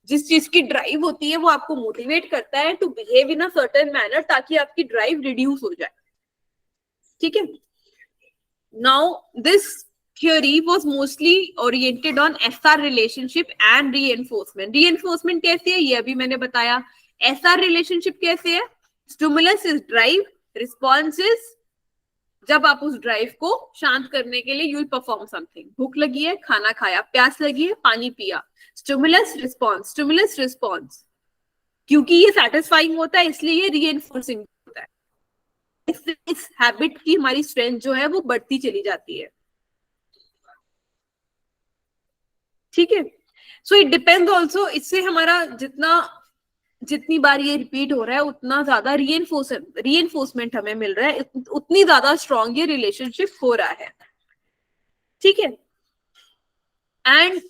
A: जिस चीज की ड्राइव होती है वो आपको मोटिवेट करता है to behave in a certain manner, ताकि आपकी ड्राइव रिड्यूस हो जाए. ठीक है. Now this theory was mostly oriented on SR relationship and reinforcement. Reinforcement कैसे है ये अभी मैंने बताया. SR relationship कैसे है? Stimulus is drive, response is जब आप उस ड्राइव को शांत करने के लिए यू विल परफॉर्म समथिंग. भूख लगी है, खाना खाया, प्यास लगी है, पानी पिया. Stimulus response, stimulus response. क्योंकि ये सेटिस्फाइंग होता है इसलिए ये रीइंफोर्सिंग होता है. इस हैबिट की हमारी स्ट्रेंथ जो है वो बढ़ती चली जाती है. ठीक है. सो इट डिपेंड्स ऑल्सो, इससे हमारा जितनी बार ये रिपीट हो रहा है उतना ज्यादा रीइंफोर्समेंट हमें मिल रहा है, उतनी ज्यादा स्ट्रॉन्ग ये रिलेशनशिप हो रहा है. ठीक है. एंड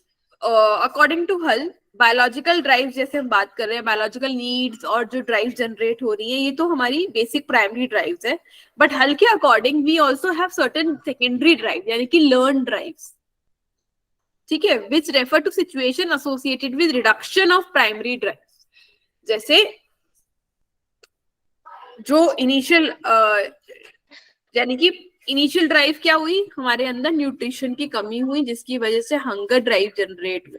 A: अकॉर्डिंग टू हल, बायोलॉजिकल ड्राइव जैसे हम बात कर रहे हैं, बायोलॉजिकल नीड्स और जो ड्राइव जनरेट हो रही है ये तो हमारी बेसिक प्राइमरी ड्राइव्स है. बट हल के according we also have certain secondary drive, यानी कि लर्न ड्राइव्स. ठीक है, which refer to situation associated with reduction of primary drive. जैसे जो इनिशियल यानी कि इनिशियल ड्राइव क्या हुई, हमारे अंदर न्यूट्रिशन की कमी हुई जिसकी वजह से हंगर ड्राइव जनरेट हुई.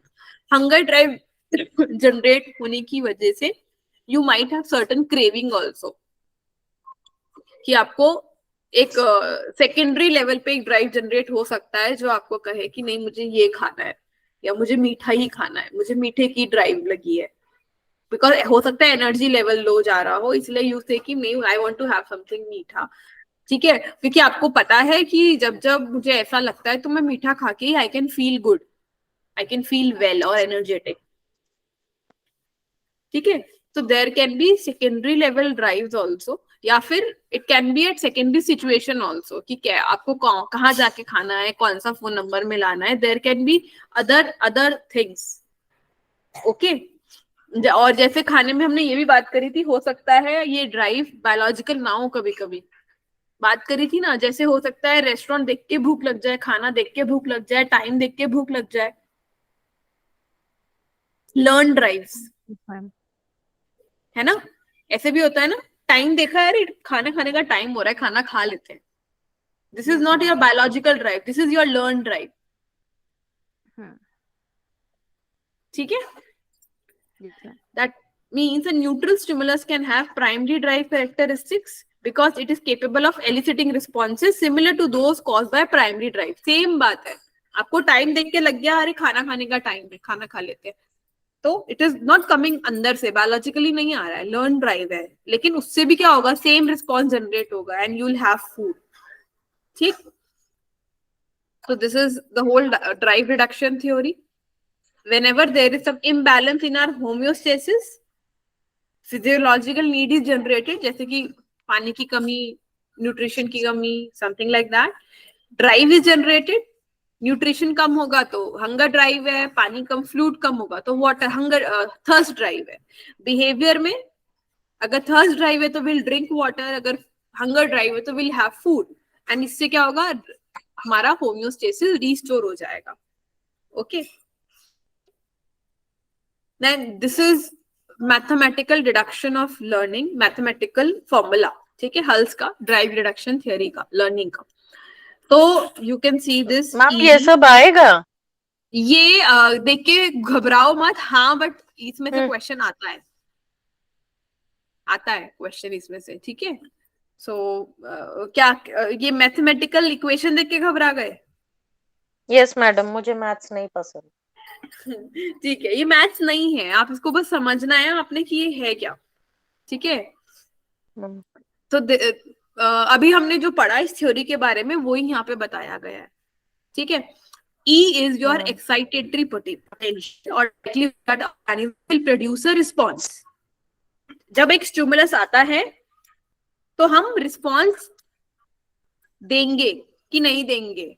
A: हंगर ड्राइव जनरेट होने की वजह से you might have certain craving also, कि आपको एक सेकेंडरी लेवल पे एक ड्राइव जनरेट हो सकता है जो आपको कहे कि नहीं मुझे ये खाना है, या मुझे मीठा ही खाना है, मुझे मीठे की ड्राइव लगी है. बिकॉज हो सकता है एनर्जी लेवल लो जा रहा हो, इसलिए यू से कि नहीं I want to have something मीठा. ठीक है, क्योंकि आपको पता है कि जब जब मुझे ऐसा लगता है तो मैं मीठा खा के I can feel good, I can feel well और एनर्जेटिक. ठीक है. तो there can be secondary level drives also, या फिर it can be at secondary situation also, कि क्या आपको कहाँ जाके खाना है, कौन सा फोन नंबर मिलाना है. There can be other things. Okay. और जैसे खाने में हमने ये भी बात करी थी, हो सकता है ये ड्राइव बायोलॉजिकल ना हो, कभी कभी बात करी थी ना. जैसे हो सकता है रेस्टोरेंट देख के भूख लग जाए, खाना देख के भूख लग जाए, टाइम देख के भूख लग जाए. लर्न ड्राइव्स है ना, ऐसे भी होता है ना. टाइम देखा है, खाना खाने का टाइम हो रहा है, खाना खा लेते हैं. This is not your biological drive, this is your learn drive. ठीक है. That means a neutral stimulus can have primary drive characteristics because it is capable of eliciting responses similar to those caused by primary drive. Same बात है, आपको time देख के लग गया अरे खाना खाने का टाइम है, खाना खा लेते हैं, तो इट इज नॉट कमिंग अंदर से, बायोलॉजिकली नहीं आ रहा है, लर्न ड्राइव है. लेकिन उससे भी क्या होगा, सेम रिस्पॉन्स जनरेट होगा and you will have food. ठीक. So this is the whole drive reduction theory. Whenever there is some imbalance in our homeostasis, physiological need is generated, जैसे कि पानी की कमी, न्यूट्रिशन की कमी, something like that. Drive is generated. Nutrition कम होगा तो हंगर ड्राइव है, पानी कम, फ्लूइड कम होगा तो वाटर हंगर थर्स्ट ड्राइव है. बिहेवियर में अगर थर्स्ट ड्राइव है तो विल ड्रिंक वाटर, अगर हंगर ड्राइव है तो विल हैव फूड. एंड इससे क्या होगा, हमारा होम्योस्टेसिस रिस्टोर हो जाएगा. Okay. Then this is mathematical deduction of learning, mathematical formula. ठीक है, हल्स का ड्राइव रिडक्शन थियरी का, लर्निंग का. तो you can see this.
E: Ma'am ये सब आएगा,
A: ये देख के घबराओ मत. हाँ, बट इसमें से क्वेश्चन आता है क्वेश्चन इसमें से. ठीक है. सो क्या ये मैथमेटिकल इक्वेशन देख के घबरा गए?
E: यस मैडम, मुझे मैथ्स नहीं पसंद.
A: ठीक है, ये मैथ्स नहीं है, आप इसको बस समझना है आपने कि ये है क्या। ठीक है, तो अभी हमने जो पढ़ा इस थ्योरी के बारे में वो ही यहाँ पे बताया गया है। ठीक है, E is your excitatory potential or likely that organism will produce a response. जब एक स्टिमुलस आता है तो हम रिस्पॉन्स देंगे कि नहीं देंगे।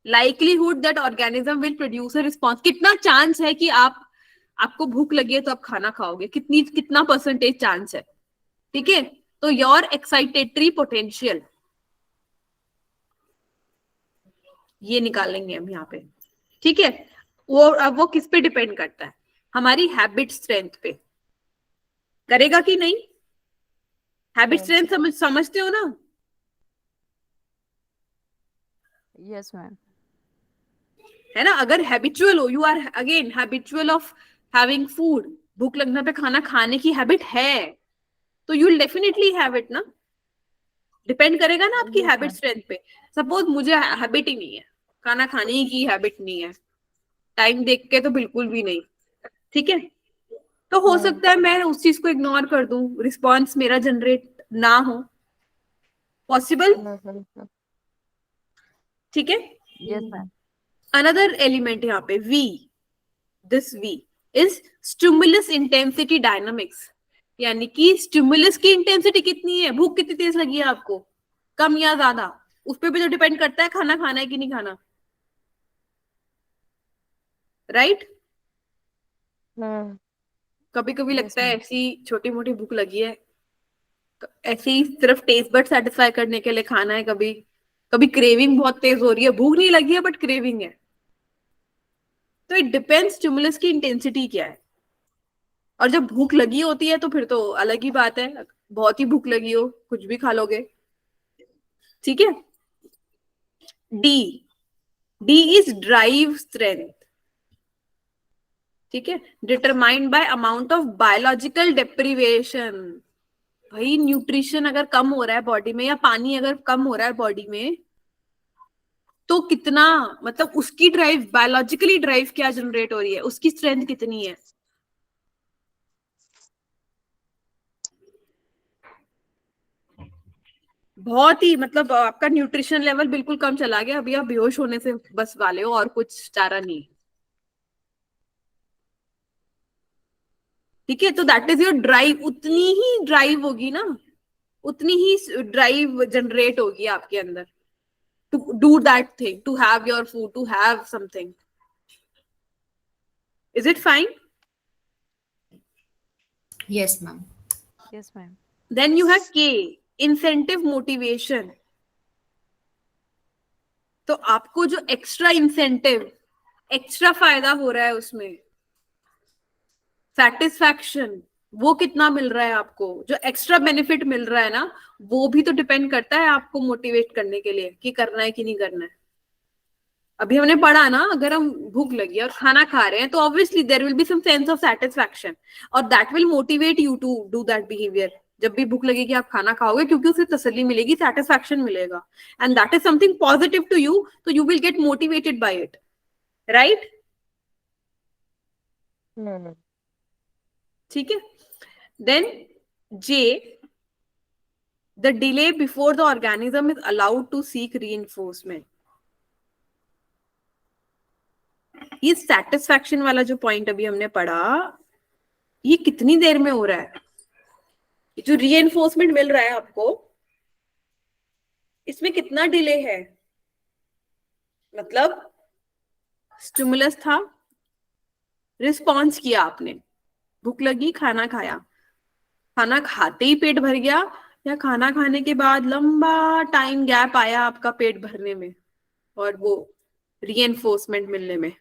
A: Likelihood that organism will produce a response, कितना चांस है कि आपको भूख लगी है तो आप खाना खाओगे, कितना परसेंटेज चांस है। ठीक है, तो योर एक्साइटेटरी पोटेंशियल ये निकालेंगे हम यहाँ पे। ठीक है, वो किस पे डिपेंड करता है, हमारी हैबिट स्ट्रेंथ पे। करेगा कि नहीं, हैबिट स्ट्रेंथ समझते हो ना?
F: Yes ma'am.
A: है ना, अगर हैबिचुअल हो, you are again habitual of having food, भूख लगने पे खाना खाने की हैबिट है, तो you will definitely have it ना। डिपेंड करेगा ना आपकी हैबिट स्ट्रेंथ पे। सपोज मुझे हैबिट ही नहीं है, खाना खाने की हैबिट नहीं है, टाइम देख के तो बिल्कुल भी नहीं। ठीक है, तो हो सकता है मैं उस चीज को इग्नोर कर दूं, रिस्पॉन्स मेरा जनरेट ना हो, पॉसिबल। ठीक है,
F: यस मैम।
A: अनदर एलिमेंट यहाँ पे V, this V is stimulus intensity dynamics, यानी कि स्टिमुलस की इंटेंसिटी कितनी है, भूख कितनी तेज लगी है आपको, कम या ज्यादा, उस पर भी तो डिपेंड करता है खाना खाना है कि नहीं खाना। राइट? कभी कभी लगता है ऐसी छोटी मोटी भूख लगी है, ऐसे ही सिर्फ टेस्ट बड सेटिस्फाई करने के लिए खाना है, कभी कभी क्रेविंग बहुत तेज हो रही है, भूख नहीं लगी है बट क्रेविंग है। तो इट डिपेंड्स स्टिमुलस की इंटेंसिटी क्या है। और जब भूख लगी होती है तो फिर तो अलग ही बात है, बहुत ही भूख लगी हो कुछ भी खा लोगे। ठीक है, डी इज ड्राइव स्ट्रेंथ। ठीक है, determined by amount of biological deprivation. भाई न्यूट्रिशन अगर कम हो रहा है बॉडी में, या पानी अगर कम हो रहा है बॉडी में, तो कितना, मतलब उसकी ड्राइव, बायोलॉजिकली ड्राइव क्या जनरेट हो रही है, उसकी स्ट्रेंथ कितनी है। बहुत ही, मतलब आपका न्यूट्रिशन लेवल बिल्कुल कम चला गया, अभी आप बेहोश होने से बस वाले हो, और कुछ चारा नहीं। ठीक है, तो दैट इज योर ड्राइव, उतनी ही ड्राइव होगी ना, उतनी ही ड्राइव जनरेट होगी आपके अंदर to do that thing, to have your food, to have something. Is it fine?
B: Yes ma'am.
F: Yes ma'am.
A: Then you have के, इंसेंटिव मोटिवेशन। तो आपको जो एक्स्ट्रा इंसेंटिव, एक्स्ट्रा फायदा हो रहा है उसमें, सेटिस्फैक्शन, वो कितना मिल रहा है आपको, जो एक्स्ट्रा बेनिफिट मिल रहा है ना, वो भी तो डिपेंड करता है आपको मोटिवेट करने के लिए कि करना है कि नहीं करना है। अभी हमने पढ़ा ना, अगर हम भूख लगी है और खाना खा रहे हैं तो obviously there will be some sense of satisfaction, और that will motivate you to do that behaviour. जब भी भूख लगेगी आप खाना खाओगे, क्योंकि उसे तसल्ली मिलेगी, सेटिस्फैक्शन मिलेगा, and that is something positive to you, तो you will get motivated by it. Right? ठीक है, then J, the delay before the organism is allowed to seek reinforcement. ये सेटिस्फैक्शन वाला जो पॉइंट अभी हमने पढ़ा, ये कितनी देर में हो रहा है, जो रीइंफोर्समेंट मिल रहा है आपको, इसमें कितना डिले है। मतलब स्टिमुलस था, रिस्पॉन्स किया आपने, भूख लगी, खाना खाया, खाना खाते ही पेट भर गया, या खाना खाने के बाद लंबा टाइम गैप आया आपका पेट भरने में और वो रीइंफोर्समेंट मिलने में।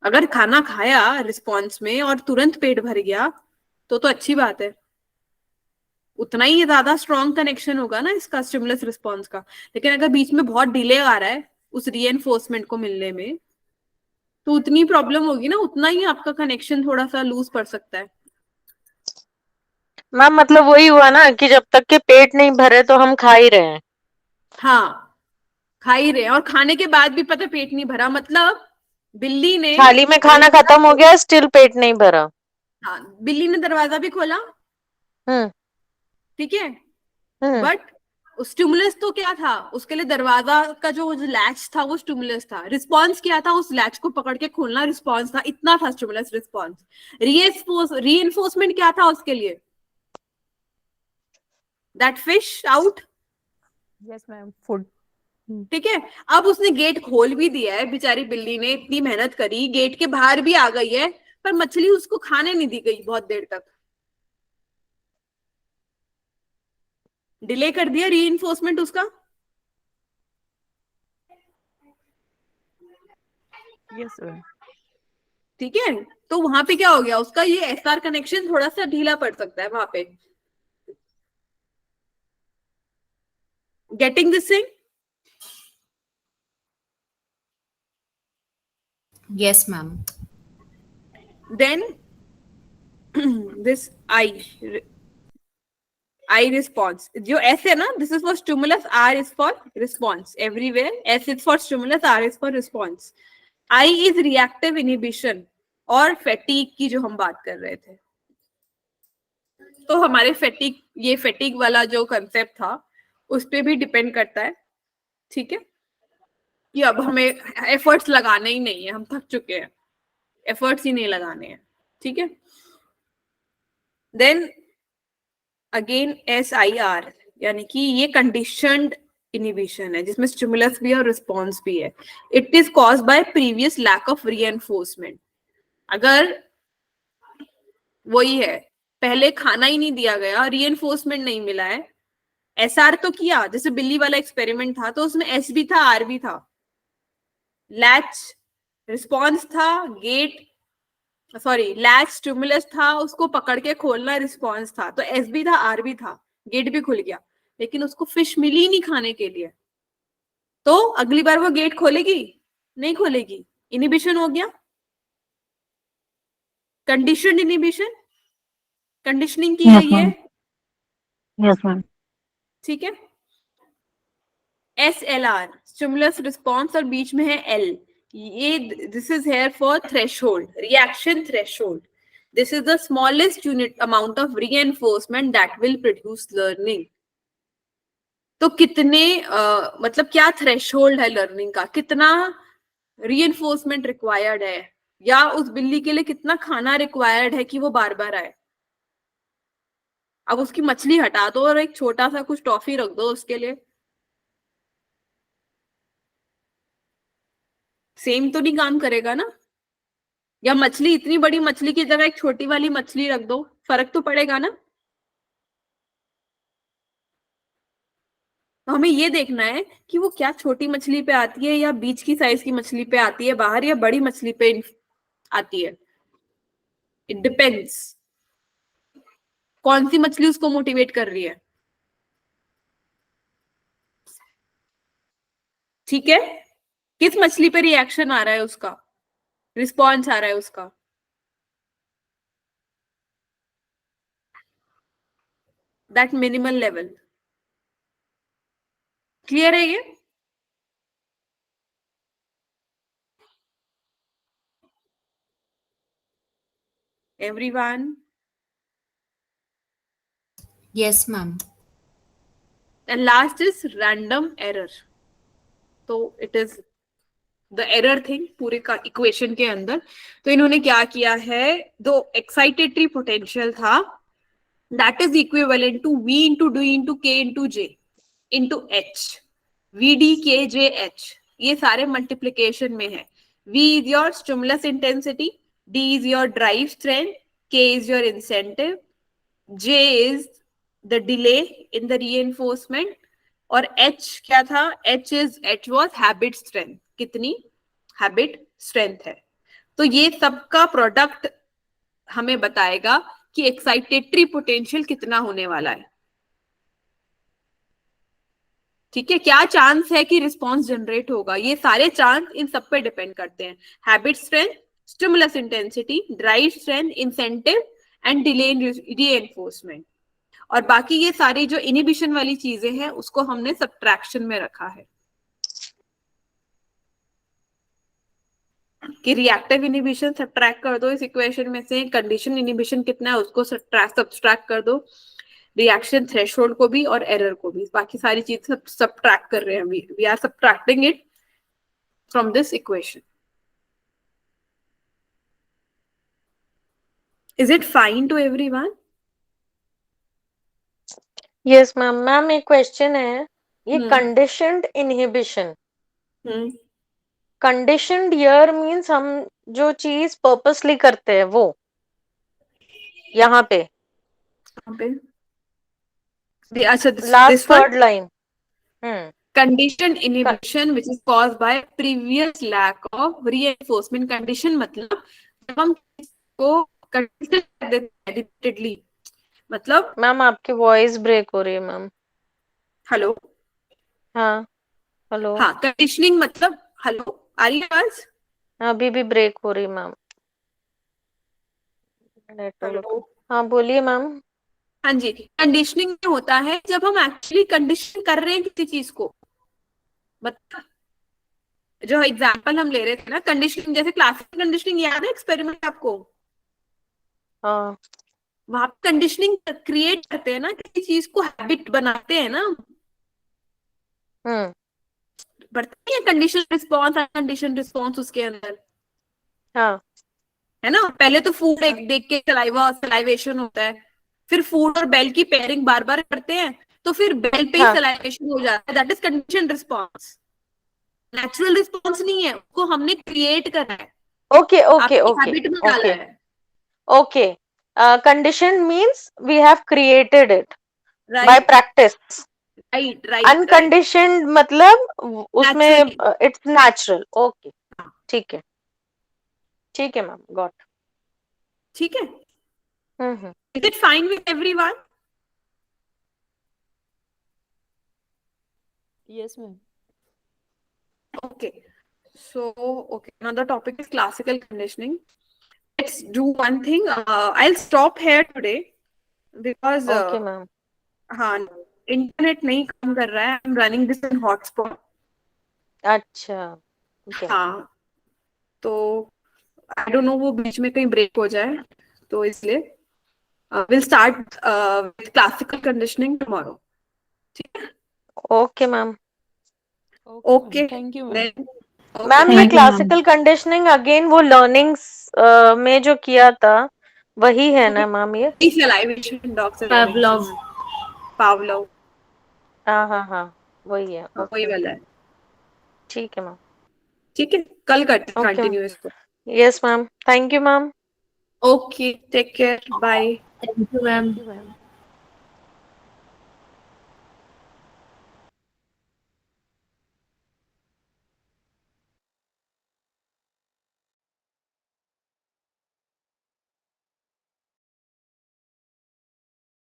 A: अगर खाना खाया रिस्पॉन्स में और तुरंत पेट भर गया तो अच्छी बात है, उतना ही ज्यादा स्ट्रॉन्ग कनेक्शन होगा ना इसका, स्टिमुलस रिस्पॉन्स का। लेकिन अगर बीच में बहुत डिले आ रहा है उस रीइंफोर्समेंट को मिलने में, तो उतनी प्रॉब्लम होगी ना, उतना ही आपका कनेक्शन थोड़ा सा लूज पड़ सकता है।
E: मैम मतलब वही हुआ ना कि जब तक के पेट नहीं भरे तो हम खा ही रहे हैं।
A: हाँ, खा ही रहे हैं और खाने के बाद भी पता पेट नहीं भरा, मतलब बिल्ली ने
E: थाली में खाना खत्म हो गया, स्टिल पेट नहीं भरा।
A: हाँ, बिल्ली ने दरवाजा भी खोला,
E: हम्म
A: ठीक है,
E: हम्म
A: बट स्टिमुलस तो क्या था उसके लिए, दरवाजा का जो लैच था वो स्टिमुलस था, रिस्पॉन्स क्या था, उस लैच को पकड़ के खोलना रिस्पॉन्स था, इतना था स्टिमुलस रिस्पॉन्स। रीइंफोर्समेंट क्या था उसके लिए, that fish out,
F: Yes, ma'am. Food.
A: ठीक है। अब उसने गेट खोल भी दिया है, बेचारी बिल्ली ने इतनी मेहनत करी, गेट के बाहर भी आ गई है, पर मछली उसको खाने नहीं दी गई बहुत देर तक, डिले कर दिया रीइंफोर्समेंट उसका।
F: Yes, ma'am.
A: ठीक है, तो वहां पे क्या हो गया, उसका ये एसआर कनेक्शन थोड़ा सा ढीला पड़ सकता है वहां पे। Getting this thing?
B: Yes, ma'am.
A: Then this I response, जो S है ना, this is for stimulus, R is for response, everywhere S is for stimulus, R is for response। I is reactive inhibition और fatigue की जो हम बात कर रहे थे, तो हमारे fatigue, ये fatigue वाला जो कंसेप्ट था उस पे भी डिपेंड करता है, ठीक है, कि अब हमें एफर्ट्स लगाने ही नहीं है, हम थक चुके हैं, एफर्ट्स ही नहीं लगाने हैं, ठीक है। देन अगेन SIR, यानी कि ये कंडीशनड इनिबिशन है जिसमें स्टिमुलस भी है और रिस्पॉन्स भी है। It is caused by previous lack of reinforcement. अगर वही है, पहले खाना ही नहीं दिया गया, रीएनफोर्समेंट नहीं मिला है, SR तो किया, जैसे बिल्ली वाला एक्सपेरिमेंट था तो उसमें S भी था, R भी था, लैच रिस्पॉन्स था, गेट सॉरी लैच स्टिमुलस था, उसको पकड़ के खोलना रिस्पॉन्स था, तो S भी था, R भी था, गेट भी खुल गया, लेकिन उसको फिश मिली नहीं खाने के लिए, तो अगली बार वो गेट खोलेगी नहीं खोलेगी, इनिबिशन हो गया, कंडीशनड इनिबिशन, कंडीशनिंग की
C: Yes,
A: गई है,
C: ma'am. Yes, ma'am.
A: ठीक है। SLR स्टिमुलस रिस्पॉन्स और बीच में है L, ये this is here for threshold, reaction threshold, this is the smallest unit amount of reinforcement that will produce learning. तो कितने मतलब क्या थ्रेशोल्ड है लर्निंग का, कितना रीइंफोर्समेंट रिक्वायर्ड है, या उस बिल्ली के लिए कितना खाना रिक्वायर्ड है कि वो बार बार आए। अब उसकी मछली हटा दो और एक छोटा सा कुछ टॉफी रख दो उसके लिए, सेम तो नहीं काम करेगा ना, या मछली, इतनी बड़ी मछली की जगह एक छोटी वाली मछली रख दो, फर्क तो पड़ेगा ना। तो हमें ये देखना है कि वो क्या छोटी मछली पे आती है, या बीच की साइज की मछली पे आती है बाहर, या बड़ी मछली पे आती है, इट डिपेंड्स कौन सी मछली उसको मोटिवेट कर रही है, ठीक है, किस मछली पे रिएक्शन आ रहा है उसका, रिस्पॉन्स आ रहा है उसका। दैट मिनिमल लेवल, क्लियर है ये? Everyone?
B: Yes, ma'am.
A: And last is random error. तो it is the error thing पूरे का इक्वेशन के अंदर। तो इन्होंने क्या किया है, दो एक्साइटेटरी पोटेंशियल था, that is equivalent to V into D into K into J into H, VD KJ H, ये सारे मल्टीप्लीकेशन में है। V is your stimulus intensity, D is your drive strength, K is your incentive, J is the delay in the reinforcement, और H क्या था, H was habit strength, कितनी habit strength है। तो ये सबका प्रोडक्ट हमें बताएगा कि एक्साइटेटरी पोटेंशियल कितना होने वाला है, ठीक है, क्या चांस है कि रिस्पॉन्स जनरेट होगा, ये सारे चांस इन सब पे डिपेंड करते हैं, habit strength, stimulus intensity, drive strength, incentive and delay in reinforcement, और बाकी ये सारी जो इनिबिशन वाली चीजें हैं उसको हमने सब्ट्रैक्शन में रखा है। कि रिएक्टिव इनिबिशन सब्ट्रैक्ट कर दो इस इक्वेशन में से, कंडीशन इनिबिशन कितना है उसको सब्ट्रैक्ट कर दो, रिएक्शन थ्रेशोल्ड को भी और एरर को भी, बाकी सारी चीज सब्ट्रैक्ट कर रहे हैं, we are subtracting it from this equation. Is it fine to everyone?
E: Yes ma'am. Ma'am एक क्वेश्चन है, ये
A: hmm.
E: Conditioned inhibition,
A: hmm.
E: Conditioned ईयर मींस हम जो चीज पर्पसली करते हैं वो यहाँ पे
A: यहाँ पे अच्छा
E: last
A: this one,
E: third line.
A: conditioned inhibition which is caused by previous lack of reinforcement. condition मतलब जब हम को condition कर देते हैं repeatedly, मतलब
E: मैम आपकी वॉइस ब्रेक हो रही है मैम.
A: हेलो.
E: हाँ हेलो.
A: हाँ, कंडीशनिंग मतलब हेलो, आ रही है आवाज?
E: अभी भी ब्रेक हो रही मैम नेटवर्क.
A: हेलो.
E: हाँ बोलिए मैम.
A: हाँ जी, कंडीशनिंग में होता है जब हम एक्चुअली कंडीशन कर रहे हैं किसी चीज को, मतलब जो एग्जांपल हम ले रहे थे ना कंडीशनिंग, जैसे क्लासिकल कंडीशनिंग याद है एक्सपेरिमेंट आपको,
E: हाँ
A: वहां पे कंडीशनिंग क्रिएट करते हैं ना, किसी चीज को हैबिट बनाते हैं ना, बढ़ती है कंडीशन रिस्पॉन्स, अनकंडीशन रिस्पॉन्स उसके अंदर,
E: हाँ
A: है ना. पहले तो फूड एक देख के सलाइवा सलाइवेशन होता है, फिर फूड और बेल की पेयरिंग बार बार करते हैं, तो फिर बेल पे ही
E: हाँ.
A: सलाइवेशन हो जाता है, that is condition response. Natural response नहीं है, उसको हमने क्रिएट करा है,
E: ओके ओके
A: आपकी
E: ओके
A: हैबिट में डाला
E: ओके
A: है.
E: Okay. Condition means we have created it by
A: right
E: practice.
A: Right right.
E: Unconditioned मतलब उसमें
A: Naturally.
E: It's natural. ओके ठीक है. ठीक है मैम, गॉट.
A: ठीक है. Is it fine with everyone?
F: Yes, ma'am.
A: Okay. So, okay, another topic is classical conditioning. Let's do one thing. I'll stop here today because
E: okay ma'am.
A: हाँ, internet नहीं काम कर रहा है. I'm running this in hotspot.
E: अच्छा okay.
A: हाँ, तो I don't know वो बीच में कहीं ब्रेक हो जाए, तो इसलिए we'll start with classical conditioning tomorrow. ठीक है?
E: Okay ma'am.
A: Okay.
F: Thank you, ma'am.
A: Then, okay.
E: Ma'am ये
C: Thank you, ma'am.
E: Classical conditioning again वो लर्निंग्स में जो किया था वही है ना मैम ये.
A: Salivation, dog salivation. Pavlov.
E: हाँ हाँ हाँ वही है.
A: वही
E: ओके
A: वाला है.
E: ठीक है मैम.
A: ठीक है, कल करते हैं
E: Okay.
A: कंटिन्यू इसको.
E: Yes ma'am. Thank you ma'am.
A: Okay, take care, bye.
F: Thank you, ma'am.